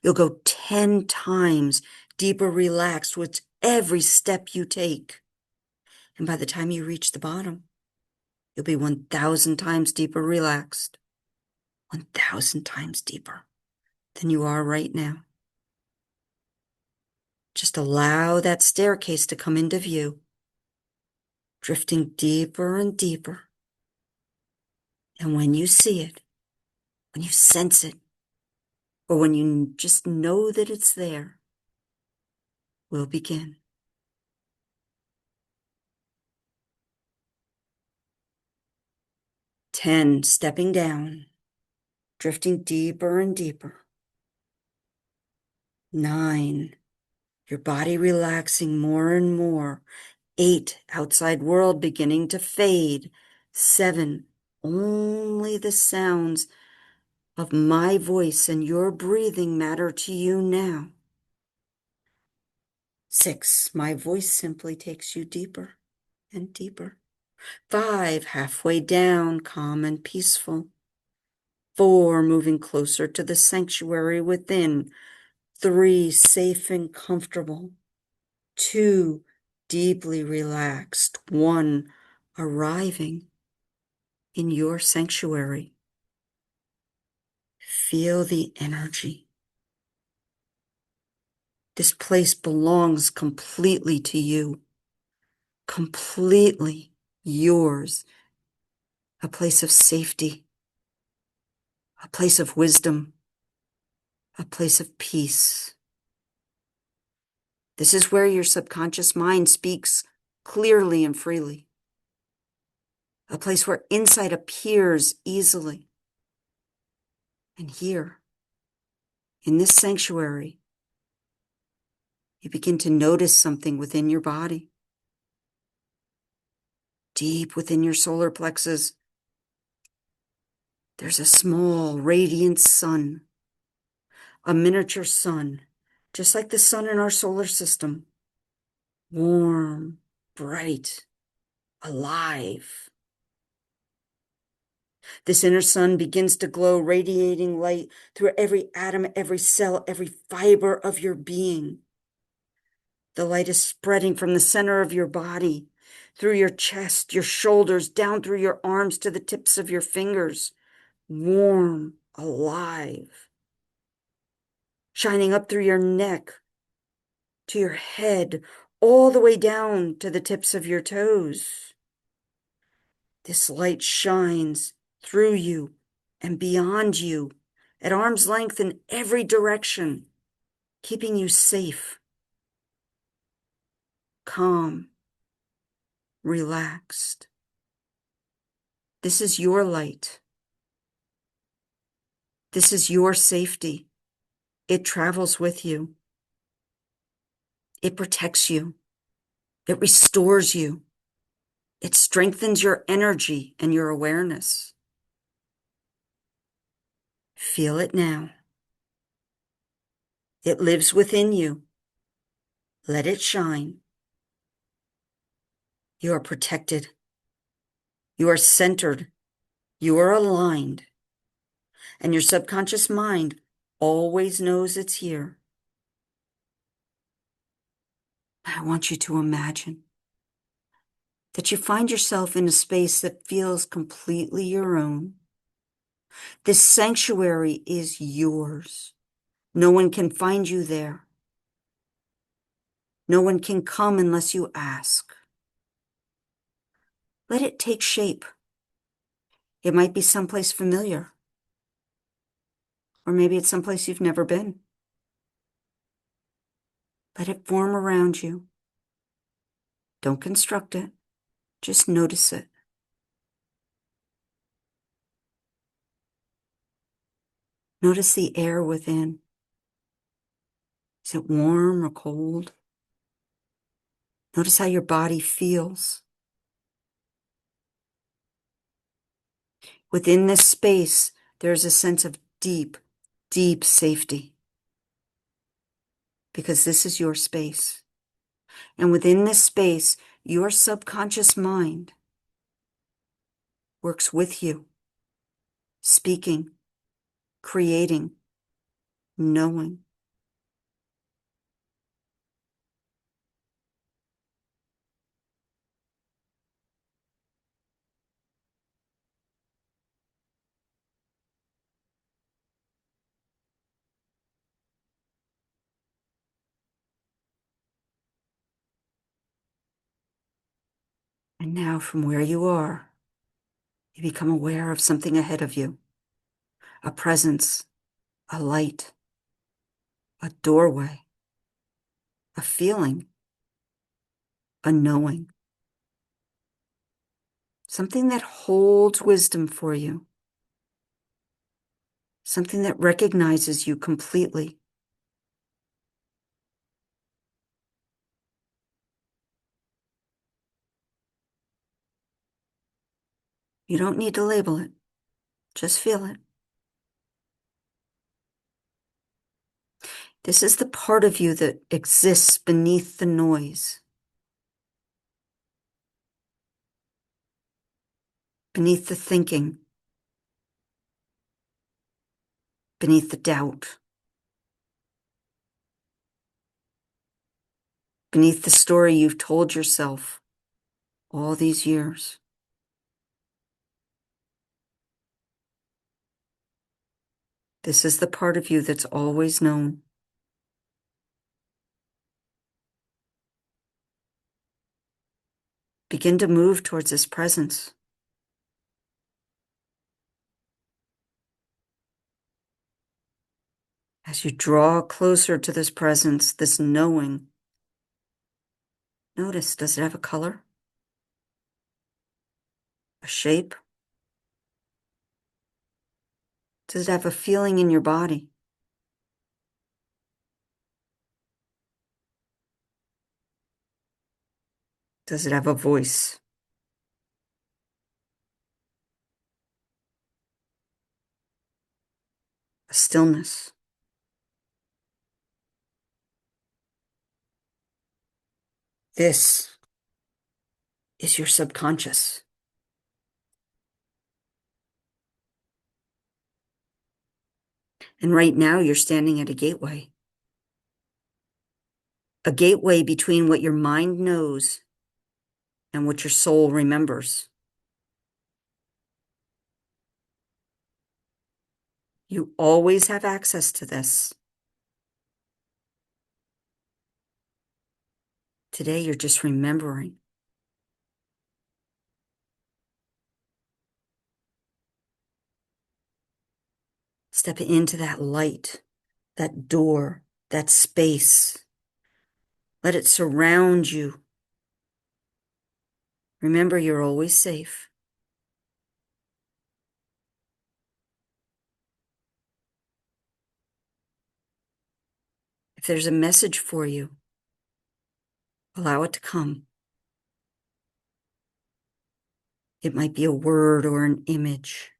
You'll go 10 times deeper relaxed with every step you take. And by the time you reach the bottom, you'll be 1,000 times deeper relaxed, 1,000 times deeper than you are right now. Just allow that staircase to come into view, drifting deeper and deeper. And when you see it, when you sense it, or when you just know that it's there, we'll begin. 10, stepping down, drifting deeper and deeper. 9, your body relaxing more and more. 8, outside world beginning to fade. 7, only the sounds of my voice and your breathing matter to you now. 6, my voice simply takes you deeper and deeper. 5, halfway down, calm and peaceful. 4, moving closer to the sanctuary within. 3, safe and comfortable. 2, deeply relaxed. 1, arriving in your sanctuary. Feel the energy. This place belongs completely to you, completely yours. A place of safety, a place of wisdom, a place of peace. This is where your subconscious mind speaks clearly and freely. A place where insight appears easily. And here, in this sanctuary, you begin to notice something within your body. Deep within your solar plexus, there's a small, radiant sun, a miniature sun, just like the sun in our solar system. Warm, bright, alive. This inner sun begins to glow, radiating light through every atom, every cell, every fiber of your being. The light is spreading from the center of your body, through your chest, your shoulders, down through your arms to the tips of your fingers. Warm, alive. Shining up through your neck, to your head, all the way down to the tips of your toes. This light shines through you and beyond you, at arm's length in every direction, keeping you safe, calm, relaxed. This is your light. This is your safety. It travels with you. It protects you. It restores you. It strengthens your energy and your awareness. Feel it now. It lives within you. Let it shine. You are protected. You are centered. You are aligned. And your subconscious mind always knows it's here. I want you to imagine that you find yourself in a space that feels completely your own. This sanctuary is yours. No one can find you there. No one can come unless you ask. Let it take shape. It might be someplace familiar, or maybe it's someplace you've never been. Let it form around you. Don't construct it, just notice it. Notice the air within. Is it warm or cold? Notice how your body feels. Within this space, there's a sense of deep, deep safety. Because this is your space. And within this space, your subconscious mind works with you, speaking, creating, knowing. And now, from where you are, you become aware of something ahead of you, a presence, a light, a doorway, a feeling, a knowing, something that holds wisdom for you, something that recognizes you completely. You don't need to label it, just feel it. This is the part of you that exists beneath the noise, beneath the thinking, beneath the doubt, beneath the story you've told yourself all these years. This is the part of you that's always known. Begin to move towards this presence. As you draw closer to this presence, this knowing, notice, does it have a color? A shape? Does it have a feeling in your body? Does it have a voice? A stillness? This is your subconscious. And right now you're standing at a gateway. A gateway between what your mind knows and what your soul remembers. You always have access to this. Today you're just remembering. Step into that light, that door, that space. Let it surround you. Remember, you're always safe. If there's a message for you, allow it to come. It might be a word or an image.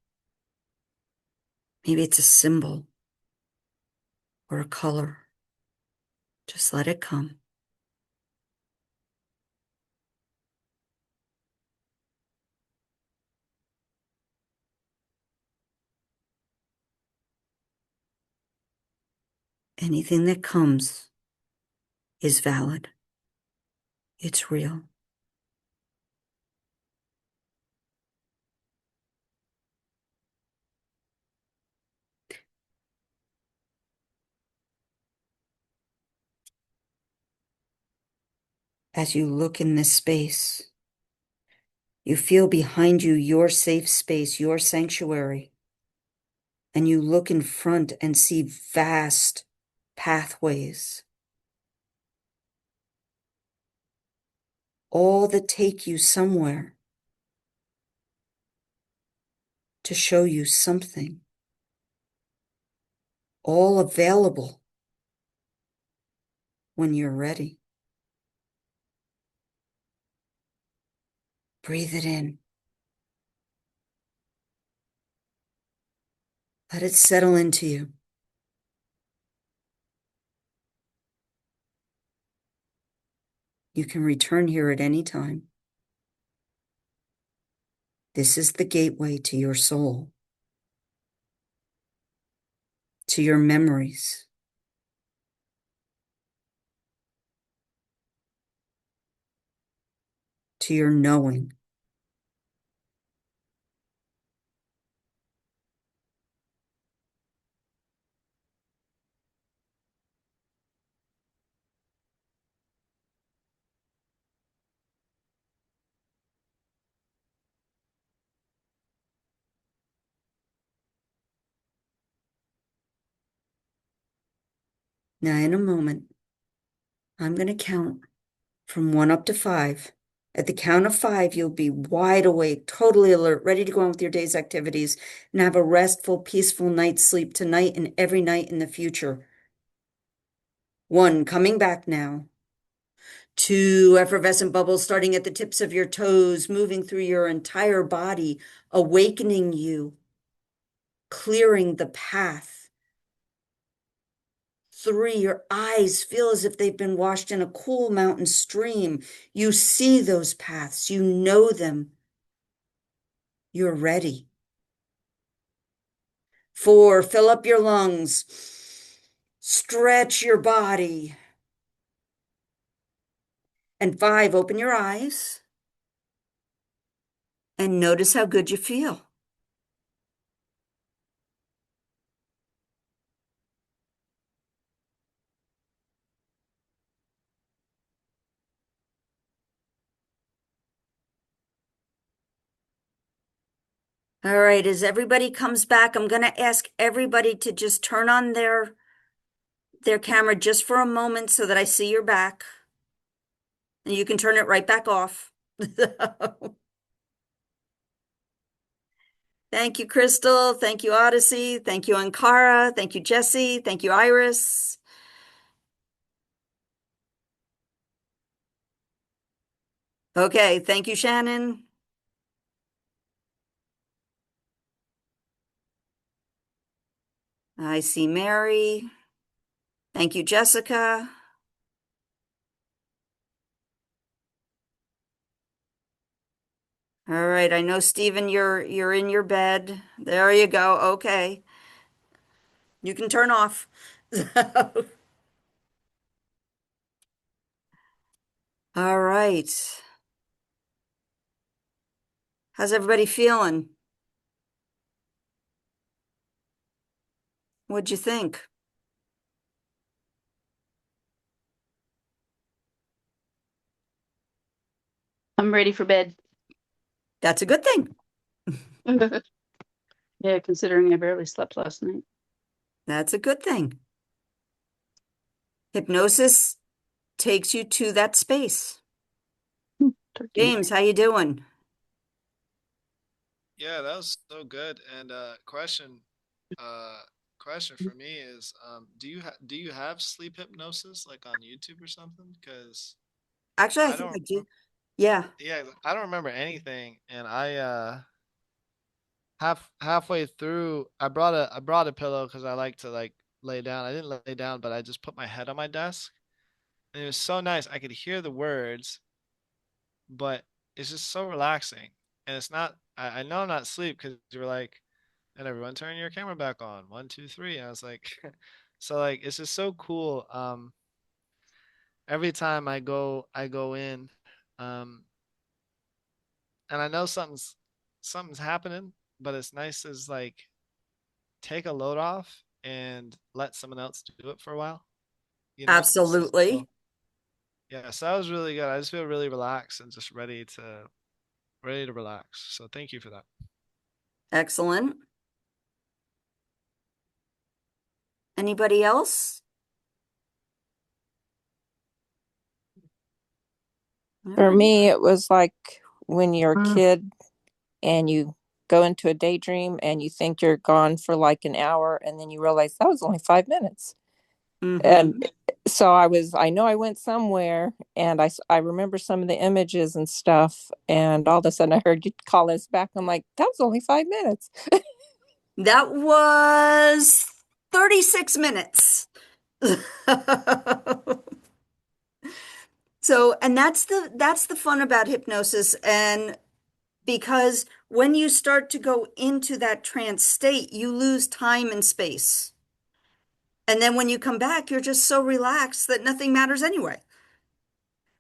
Maybe it's a symbol or a color. Just let it come. Anything that comes is valid. It's real. As you look in this space, you feel behind you your safe space, your sanctuary. And you look in front and see vast pathways, all that take you somewhere to show you something, all available when you're ready. Breathe it in. Let it settle into you. You can return here at any time. This is the gateway to your soul, to your memories, to your knowing. Now, in a moment, I'm going to count from 1 up to 5. At the count of 5, you'll be wide awake, totally alert, ready to go on with your day's activities and have a restful, peaceful night's sleep tonight and every night in the future. 1, coming back now. 2, effervescent bubbles starting at the tips of your toes, moving through your entire body, awakening you, clearing the path. 3, your eyes feel as if they've been washed in a cool mountain stream. You see those paths, you know them. You're ready. 4, fill up your lungs, stretch your body. And 5, open your eyes and notice how good you feel. All right, as everybody comes back, I'm going to ask everybody to just turn on their camera just for a moment so that I see your back. And you can turn it right back off. Thank you, Crystal. Thank you, Odyssey. Thank you, Ankara. Thank you, Jesse. Thank you, Iris. Okay, thank you, Shannon. I see Mary. Thank you, Jessica. All right, I know, Stephen, you're in your bed. There you go. Okay. You can turn off. All right. How's everybody feeling? What'd you think? I'm ready for bed. That's a good thing. Yeah, considering I barely slept last night. That's a good thing. Hypnosis takes you to that space. Turkey neck. James, how you doing? Yeah, that was so good. And uh, question for me is, do you have sleep hypnosis like on YouTube or something? Because Actually, I I think I don't. do. Yeah. Yeah, I don't remember anything, and halfway through, I brought a pillow because I like to like lay down. I didn't lay down, but I just put my head on my desk, and it was so nice. I could hear the words, but it's just so relaxing, and it's not. I know I'm not asleep because you were like, and everyone turn your camera back on. 1, 2, 3. And I was like, so like it's just so cool. Every time I go in, um, and I know something's happening, but it's nice as like take a load off and let someone else do it for a while, you know? Absolutely. Yeah, so that was really good. I just feel really relaxed and just ready to relax. So thank you for that. Excellent. Anybody else? All For right. me, it was like when you're a kid and you go into a daydream and you think you're gone for like an hour and then you realize that was only 5 minutes. And so I know I went somewhere and I remember some of the images and stuff. And all of a sudden I heard you call us back. I'm like, that was only 5 minutes. That was 36 minutes. So, and that's the fun about hypnosis. And because when you start to go into that trance state, you lose time and space. And then when you come back, you're just so relaxed that nothing matters anyway.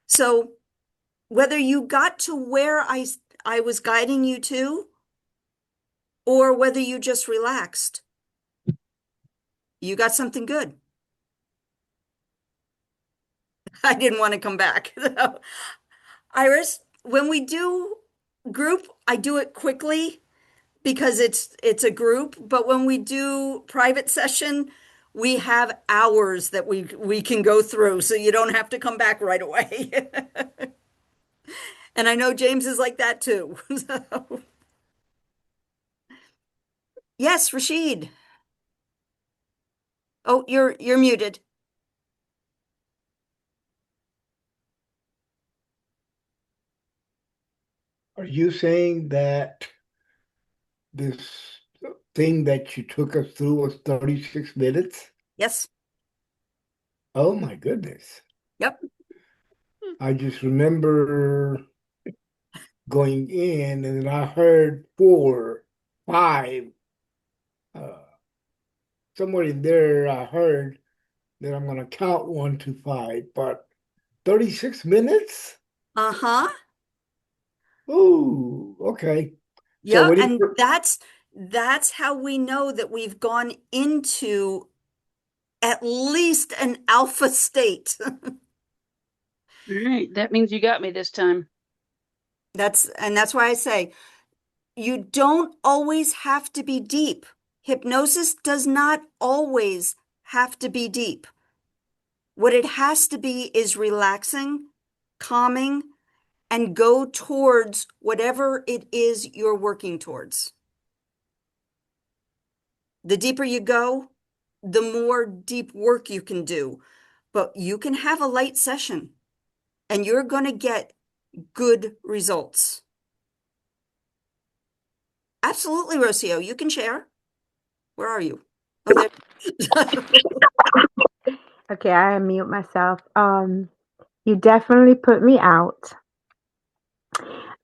So whether you got to where I was guiding you to, or whether you just relaxed, you got something good. I didn't want to come back. Iris, when we do group, I do it quickly because it's a group, but when we do private session, we have hours that we can go through, so you don't have to come back right away. And I know James is like that too. So, yes, Rashid. Oh, you're muted. Are you saying that this thing that you took us through was 36 minutes? Yes. Oh my goodness. Yep. I just remember going in and then I heard four, five, uh, somewhere in there I heard that I'm going to count 1 to 5, but 36 minutes? Uh-huh. Ooh, okay. So Yeah, when and you, that's how we know that we've gone into at least an alpha state. All right, that means you got me this time. That's why I say you don't always have to be deep. Hypnosis does not always have to be deep. What it has to be is relaxing, calming, and go towards whatever it is you're working towards. The deeper you go, the more deep work you can do. But you can have a light session and you're going to get good results. Absolutely, Rocio. You can share. Where are you? Oh, there. Okay, I mute myself. You definitely put me out.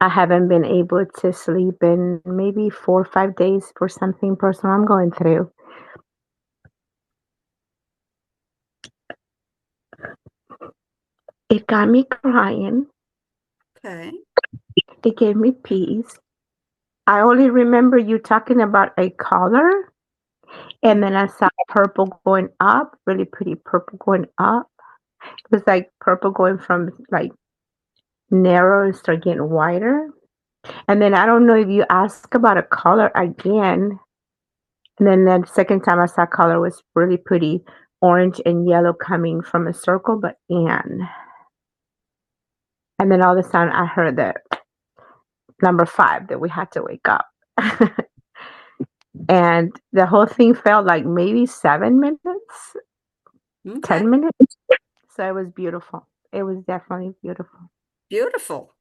I haven't been able to sleep in maybe 4 or 5 days for something personal I'm going through. It got me crying. Okay. It gave me peace. I only remember you talking about a color, and then I saw purple going up, really pretty purple going up. It was like purple going from like narrow and start getting wider. And then I don't know if you asked about a color again. And then the second time I saw color was really pretty orange and yellow coming from a circle, but Anne. And then all of a sudden I heard the number 5 that we had to wake up. And the whole thing felt like maybe 7 minutes, Okay. 10 minutes. So it was beautiful. It was definitely beautiful. Beautiful.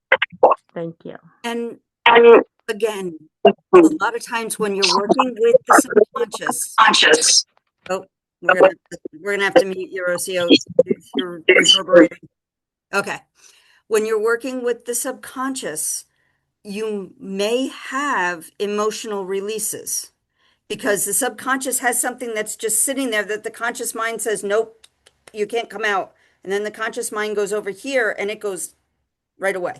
Thank you. And again, a lot of times when you're working with the subconscious, oh, we're gonna have to mute your OCO. You're reverberating. Okay. When you're working with the subconscious, you may have emotional releases because the subconscious has something that's just sitting there that the conscious mind says, nope, you can't come out. And then the conscious mind goes over here and it goes right away.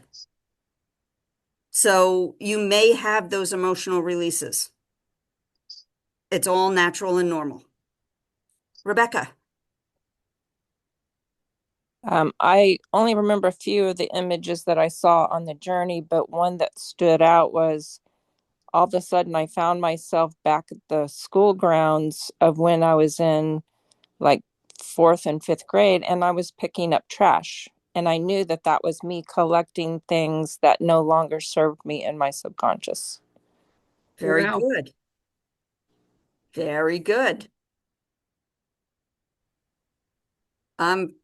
So you may have those emotional releases. It's all natural and normal. Rebecca. I only remember a few of the images that I saw on the journey, but one that stood out was all of a sudden I found myself back at the school grounds of when I was in like fourth and fifth grade, and I was picking up trash. And I knew that that was me collecting things that no longer served me in my subconscious. Very Wow. good. Very good. I'm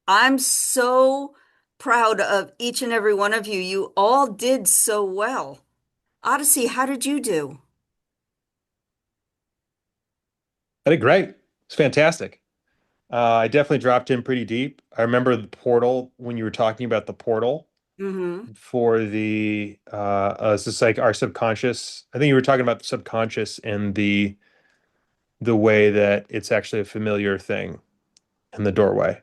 I'm so proud of each and every one of you. You all did so well. Odyssey, how did you do? I did great. It's fantastic. I definitely dropped in pretty deep. I remember the portal when you were talking about the portal Mm-hmm. for the it's just like our subconscious. I think you were talking about the subconscious and the way that it's actually a familiar thing in the doorway.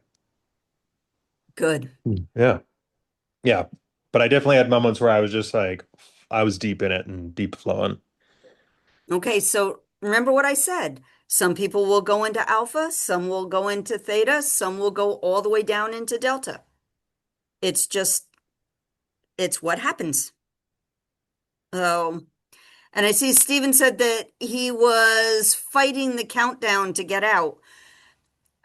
Good. Yeah. Yeah. But I definitely had moments where I was just like I was deep in it and deep flowing. Okay, so remember what I said. Some people will go into alpha, some will go into theta, some will go all the way down into delta. It's just, it's what happens. Oh, and I see Steven said that he was fighting the countdown to get out.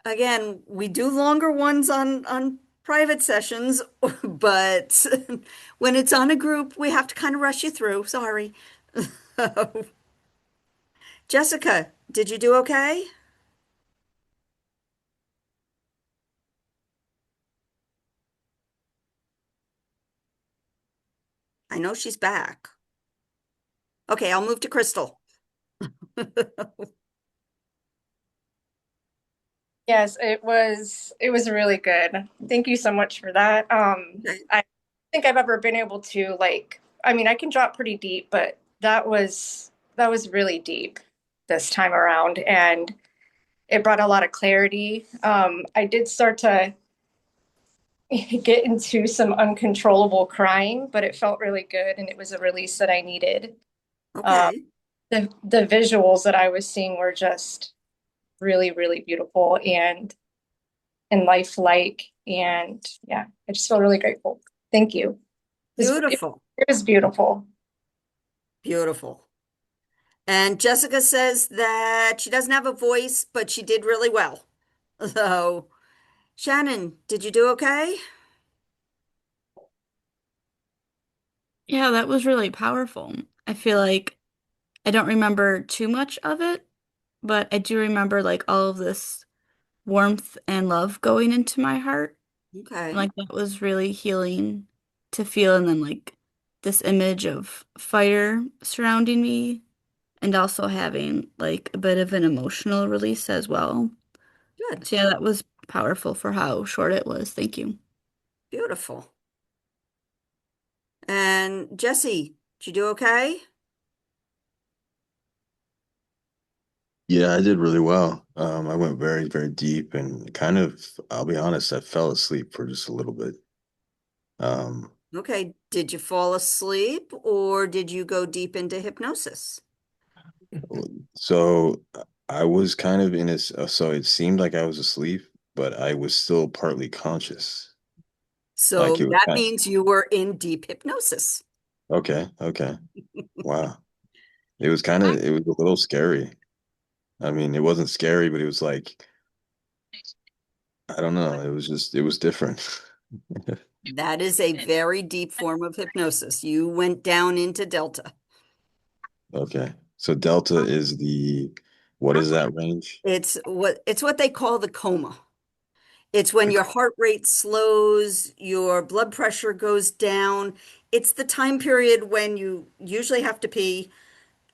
Again, we do longer ones on private sessions, but when it's on a group, we have to kind of rush you through. Sorry. Jessica, did you do okay? I know she's back. Okay, I'll move to Crystal. Yes, it was really good. Thank you so much for that. Okay, I don't think I've ever been able to like I mean, I can drop pretty deep, but that was really deep this time around and it brought a lot of clarity. I did start to get into some uncontrollable crying, but it felt really good and it was a release that I needed. Um, okay, the visuals that I was seeing were just really, really beautiful and lifelike. And yeah, I just feel really grateful. Thank you. beautiful, It was beautiful. beautiful. And Jessica says that she doesn't have a voice, but she did really well. So, Shannon, did you do okay? Yeah, that was really powerful. I feel like I don't remember too much of it, but I do remember like all of this warmth and love going into my heart. And Okay, like that was really healing to feel. And then like this image of fire surrounding me and also having like a bit of an emotional release as well. good, So yeah, that was powerful for how short it was. Thank you. beautiful. And Jesse, did you do okay? Yeah, I did really well. I went very, very deep and kind of, I'll be honest, I fell asleep for just a little bit. Um, Okay, did you fall asleep or did you go deep into hypnosis? so I was kind of in this, so it seemed like I was asleep, but I was still partly conscious. Like So it was that kind means you were in deep hypnosis. okay, okay. Wow. It was a little scary. I mean, it wasn't scary, but it was like, I don't know. It was different. That is a very deep form of hypnosis. You went down into delta. Okay. So delta is what is that range? It's what they call the coma. It's when your heart rate slows, your blood pressure goes down. It's the time period when you usually have to pee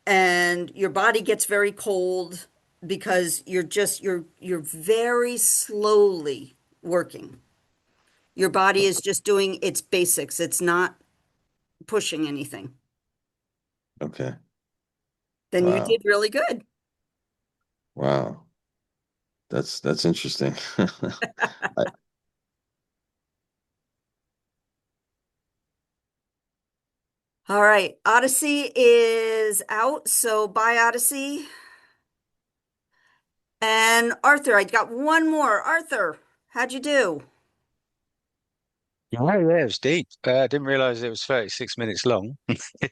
and your body gets very cold because you're very slowly working. Your body is just doing its basics. It's not pushing anything. Okay. Then you Wow. did really good. Wow. That's interesting. I, All right. Odyssey is out. So bye, Odyssey. And Arthur, I got one more. Arthur, how'd you do? Oh, yeah, it was deep. I didn't realize it was 36 minutes long.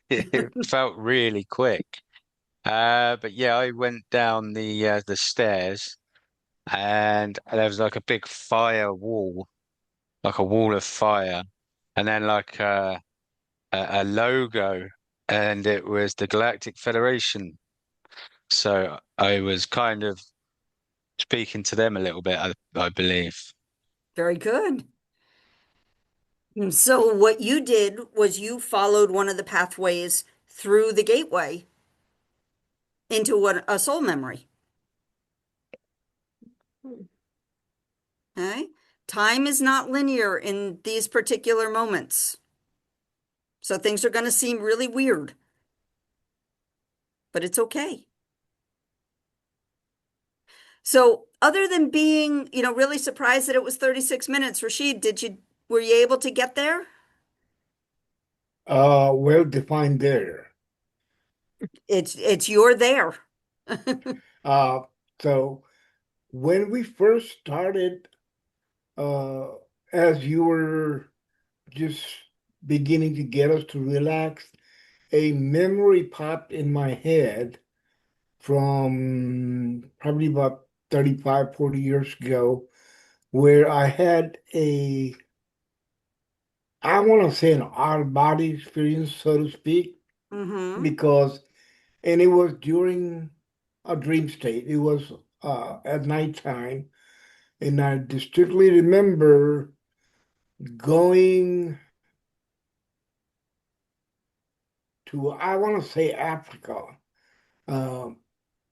It felt really quick. But yeah, I went down the stairs and there was like a big fire wall, like a wall of fire, and then like a logo, and it was the Galactic Federation. So I was kind of speaking to them a little bit, I believe. Very good. So what you did was you followed one of the pathways through the gateway into a soul memory. Okay? Time is not linear in these particular moments. So things are going to seem really weird, but it's okay. So other than being, really surprised that it was 36 minutes, Rashid, were you able to get there? Well defined there. It's you're there. Uh, so when we first started, uh, as you were just beginning to get us to relax, a memory popped in my head from probably about 35, 40 years ago, where I had I want to say an out body experience, so to speak, Mm-hmm. because, and it was during a dream state. It was at nighttime, and I distinctly remember going to, I want to say Africa. Um,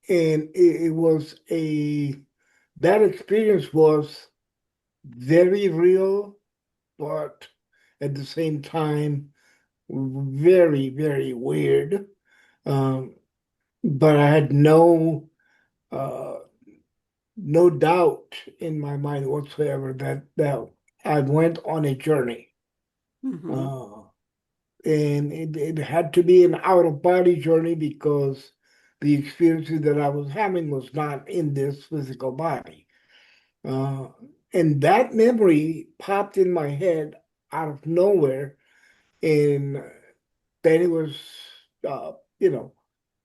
and it was that experience was very real, but at the same time, very, very weird. Um, but I had uh, no doubt in my mind whatsoever that I went on a journey. Mm-hmm. Uh, and it had to be an out of body journey because the experiences that I was having was not in this physical body. Uh, and that memory popped in my head out of nowhere, and then it was, uh, you know,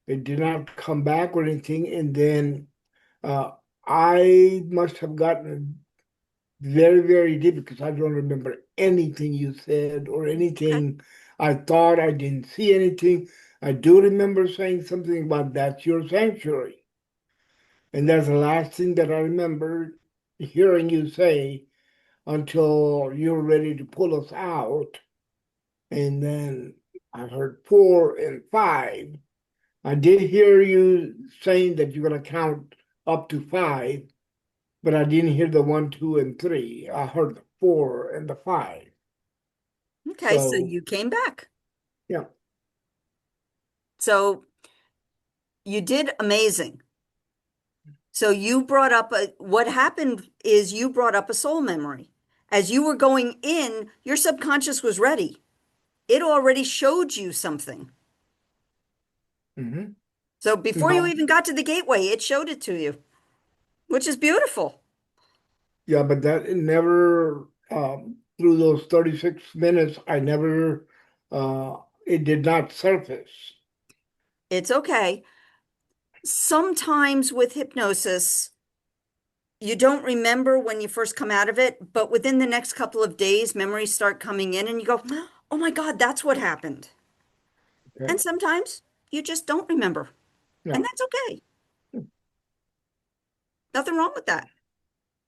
it did not come back or anything. And then uh, I must have gotten very, very deep because I don't remember anything you said or Okay. anything I thought. I didn't see anything. I do remember saying something about that's your sanctuary. And that's the last thing that I remember hearing you say until you were ready to pull us out. And then I heard 4 and 5. I did hear you saying that you're going to count up to 5, but I didn't hear the 1, 2, and 3. I heard the 4 and the 5. Okay, so So, you came back. yeah. So you did amazing. So you brought up what happened is you brought up a soul memory. As you were going in, your subconscious was ready. It already showed you something. Hmm. So before you No, even got to the gateway, it showed it to you, which is beautiful. yeah, but that it never, through those 36 minutes, I never, it did not surface. It's okay. Sometimes with hypnosis, you don't remember when you first come out of it, but within the next couple of days, memories start coming in and you go, oh my God, that's what happened. Okay. And sometimes you just don't remember, and No, that's okay. Nothing wrong with that.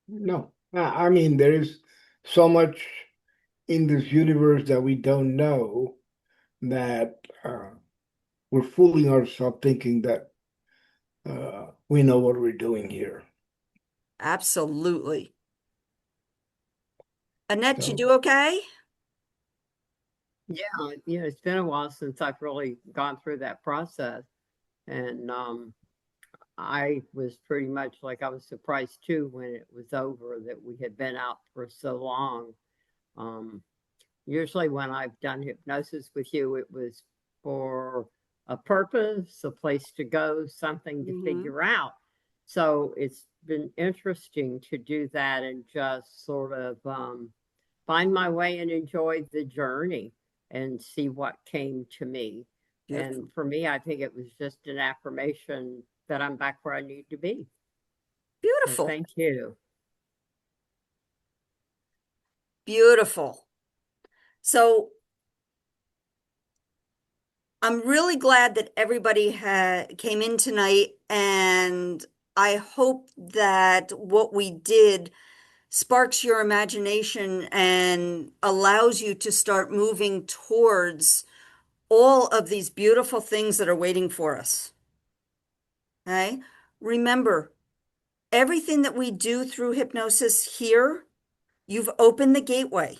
no. I mean, there is so much in this universe that we don't know that we're fooling ourselves thinking that we know what we're doing here. Absolutely. Annette, you do So, okay? Yeah, it's been a while since I've really gone through that process. And I was pretty much like I was surprised too when it was over that we had been out for so long. Um, Usually, when I've done hypnosis with you, it was for a purpose, a place to go, something to Mm-hmm. figure out. So it's been interesting to do that and just sort of find my way and enjoy the journey and see what came to me. Beautiful. And for me, I think it was just an affirmation that I'm back where I need to be. So Beautiful. thank you. Beautiful. So I'm really glad that everybody came in tonight, and I hope that what we did sparks your imagination and allows you to start moving towards all of these beautiful things that are waiting for us. Okay? Remember, everything that we do through hypnosis here, you've opened the gateway.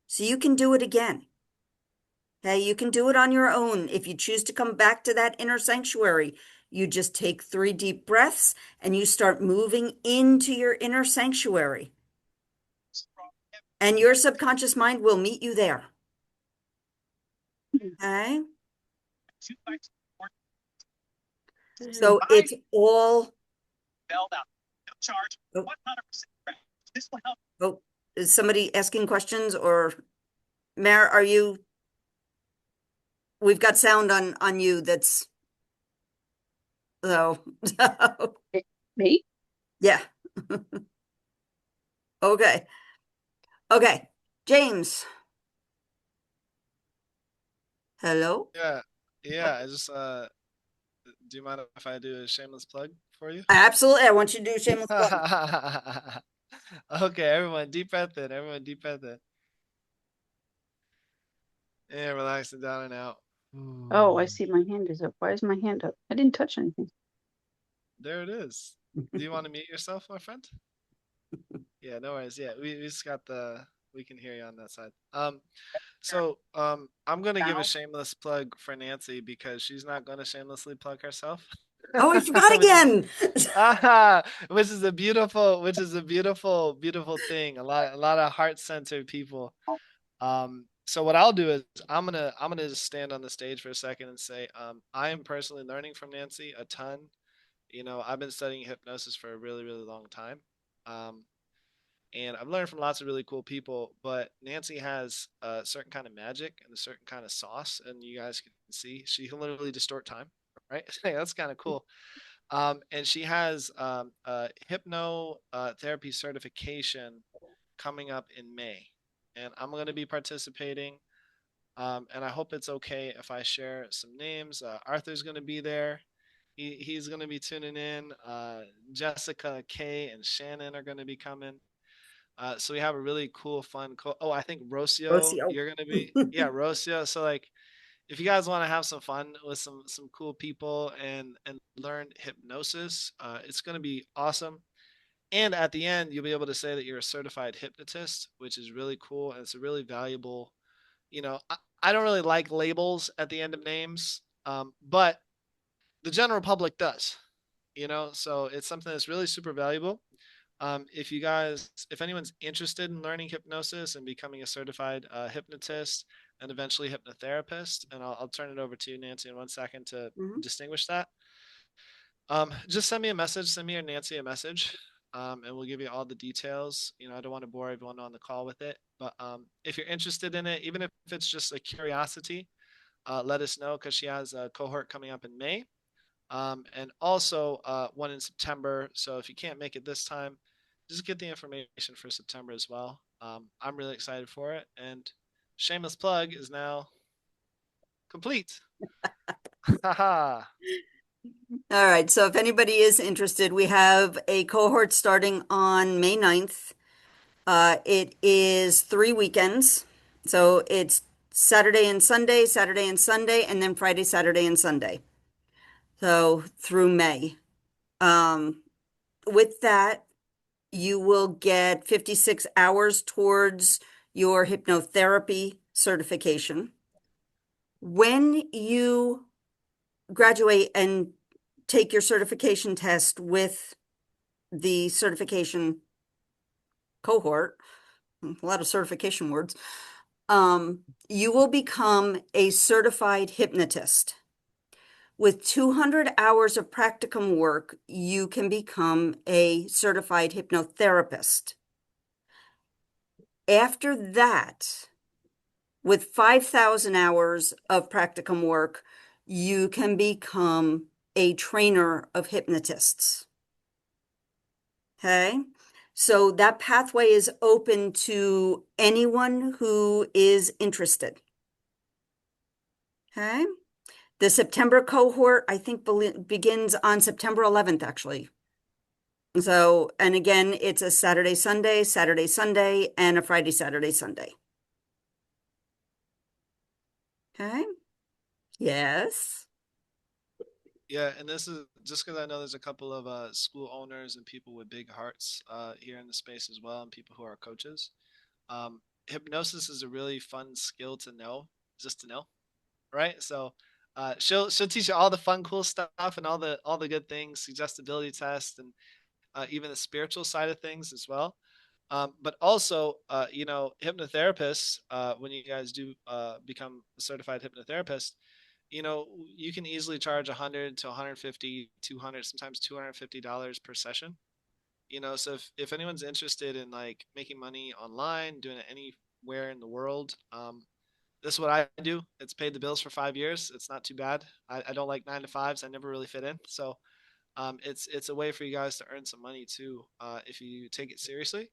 So you can do it again. Okay, you can do it on your own. If you choose to come back to that inner sanctuary, you just take 3 deep breaths and you start moving into your inner sanctuary. And your subconscious mind will meet you there. Okay? So it's all. Oh, oh, is somebody asking questions, or Mare, are you? We've got sound on you that's. Oh, Me? yeah. Okay. Okay. James. Hello? Yeah, yeah. I just do you mind if I do a shameless plug for you? Absolutely. I want you to do a shameless plug. Okay, everyone, deep breath in. Everyone, deep breath in. And relaxing down and out. Oh, I see my hand is up. Why is my hand up? I didn't touch anything. There it is. Do you want to mute yourself, my friend? Yeah, no worries. Yeah, we just got we can hear you on that side. I'm gonna give a shameless plug for Nancy because she's not gonna shamelessly plug herself. Oh, I forgot which is again. which is a beautiful thing. A lot of heart-centered people. So what I'll do is I'm gonna just stand on the stage for a second and say, I am personally learning from Nancy a ton. I've been studying hypnosis for a really, really long time. Um, and I've learned from lots of really cool people, but Nancy has a certain kind of magic and a certain kind of sauce, and you guys can see she can literally distort time, right? That's kind of cool. And she has a hypno therapy certification coming up in May, and I'm going to be participating. And I hope it's okay if I share some names. Arthur's going to be there. He's going to be tuning in. Jessica, Kay, and Shannon are going to be coming. So we have a really cool, fun. Oh, I think Rocio, Rocio. you're gonna be. Yeah, Rocio. So like, if you guys want to have some fun with some cool people and learn hypnosis, it's gonna be awesome. And at the end, you'll be able to say that you're a certified hypnotist, which is really cool, and it's a really valuable. I don't really like labels at the end of names, but the general public does. So it's something that's really super valuable. If anyone's interested in learning hypnosis and becoming a certified hypnotist and eventually hypnotherapist, and I'll turn it over to you, Nancy, in 1 second to Mhm. distinguish that. Just send me a message, send me or Nancy a message, and we'll give you all the details. I don't want to bore everyone on the call with it, but if you're interested in it, even if it's just a curiosity, let us know because she has a cohort coming up in May. And also one in September. So if you can't make it this time, just get the information for September as well. I'm really excited for it. And shameless plug is now complete. Haha. All right. So if anybody is interested, we have a cohort starting on May 9th. It is 3 weekends. So it's Saturday and Sunday, and then Friday, Saturday, and Sunday. So through May. Um, with that, you will get 56 hours towards your hypnotherapy certification. When you graduate and take your certification test with the certification cohort, a lot of certification words, you will become a certified hypnotist. With 200 hours of practicum work, you can become a certified hypnotherapist. After that, with 5,000 hours of practicum work, you can become a trainer of hypnotists. Okay? So that pathway is open to anyone who is interested. Okay? The September cohort, I think, begins on September 11th, actually. So, and again, it's a Saturday, Sunday, Saturday, Sunday, and a Friday, Saturday, Sunday. Okay? Yes. Yeah, and this is just because I know there's a couple of school owners and people with big hearts here in the space as well, and people who are coaches. Hypnosis is a really fun skill to know, just to know, right? So she'll teach you all the fun, cool stuff and all the good things, suggestibility tests, and even the spiritual side of things as well. But also, hypnotherapists, when you guys do become a certified hypnotherapist, you can easily charge 100 to 150, 200, sometimes $250 per session. So if anyone's interested in like making money online, doing it anywhere in the world, this is what I do. It's paid the bills for 5 years. It's not too bad. I don't like 9 to 5s. I never really fit in. So it's a way for you guys to earn some money too, if you take it seriously.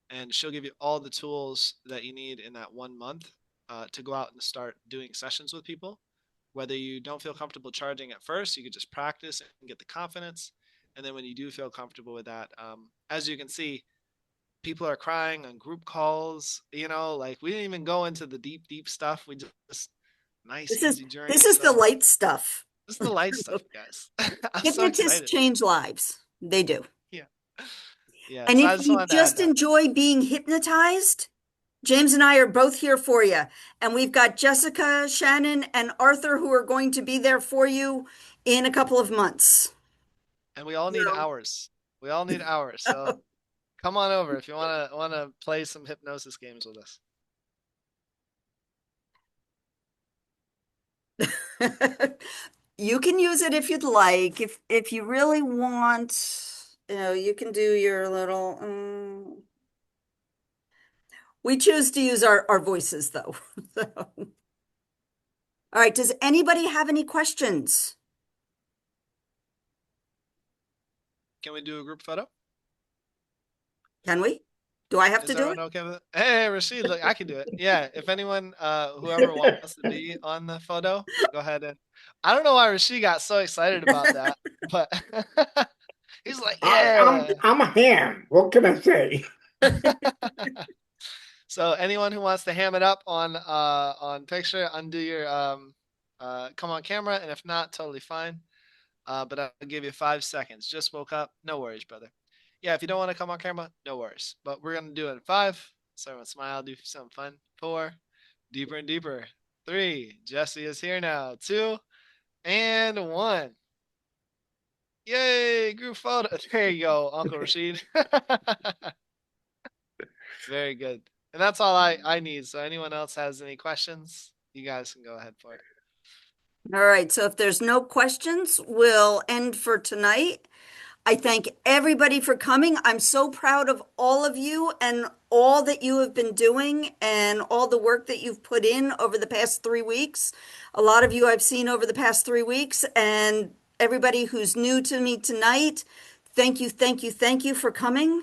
And she'll give you all the tools that you need in that 1 month to go out and start doing sessions with people. Whether you don't feel comfortable charging at first, you could just practice and get the confidence. And then when you do feel comfortable with that, as you can see, people are crying on group calls. Like we didn't even go into the deep, deep stuff. We just nice, This is easy this journey. is the So light stuff. this is the light stuff, guys. I'm so Hypnotists excited. change lives. They do. Yeah. Yeah. And So if I just you wanted to add just that. enjoy being hypnotized, James and I are both here for you. And we've got Jessica, Shannon, and Arthur who are going to be there for you in a couple of months. And we all need hours. We all need hours. So come on over if you wanna play some hypnosis games with us. You can use it if you'd like. If you really want, you can do your little. We choose to use our voices though. So. All right. Does anybody have any questions? Can we do a group photo? Can we? Do I have Is to do everyone it? okay with it? Hey, Rashid, look, I can do it. Yeah, if anyone, whoever wants to be on the photo, go ahead and. I don't know why Rashid got so excited about that, but he's like, yeah. I'm a ham. What can I say? So anyone who wants to ham it up on picture, undo your come on camera, and if not, totally fine. But I'll give you 5 seconds. Just woke up, no worries, brother. Yeah, if you don't want to come on camera, no worries. But we're gonna do it in 5. So everyone smile, do something fun. 4, deeper and deeper. 3, Jesse is here now. 2, and 1. Yay, group photo. There you go, Uncle Rashid. Very good. And that's all I need. So anyone else has any questions, you guys can go ahead for it. All right. So if there's no questions, we'll end for tonight. I thank everybody for coming. I'm so proud of all of you and all that you have been doing and all the work that you've put in over the past 3 weeks. A lot of you I've seen over the past 3 weeks, and everybody who's new to me tonight, thank you, thank you, thank you for coming.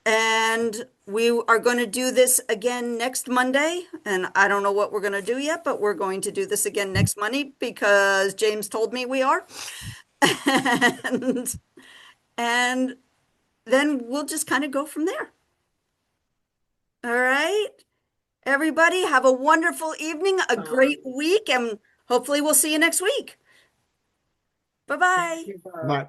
And we are going to do this again next Monday. And I don't know what we're going to do yet, but we're going to do this again next Monday because James told me we are. And, and then we'll just kind of go from there. All right. Everybody, have a wonderful evening, a great week, and hopefully we'll see you next week. Bye-bye. Bye.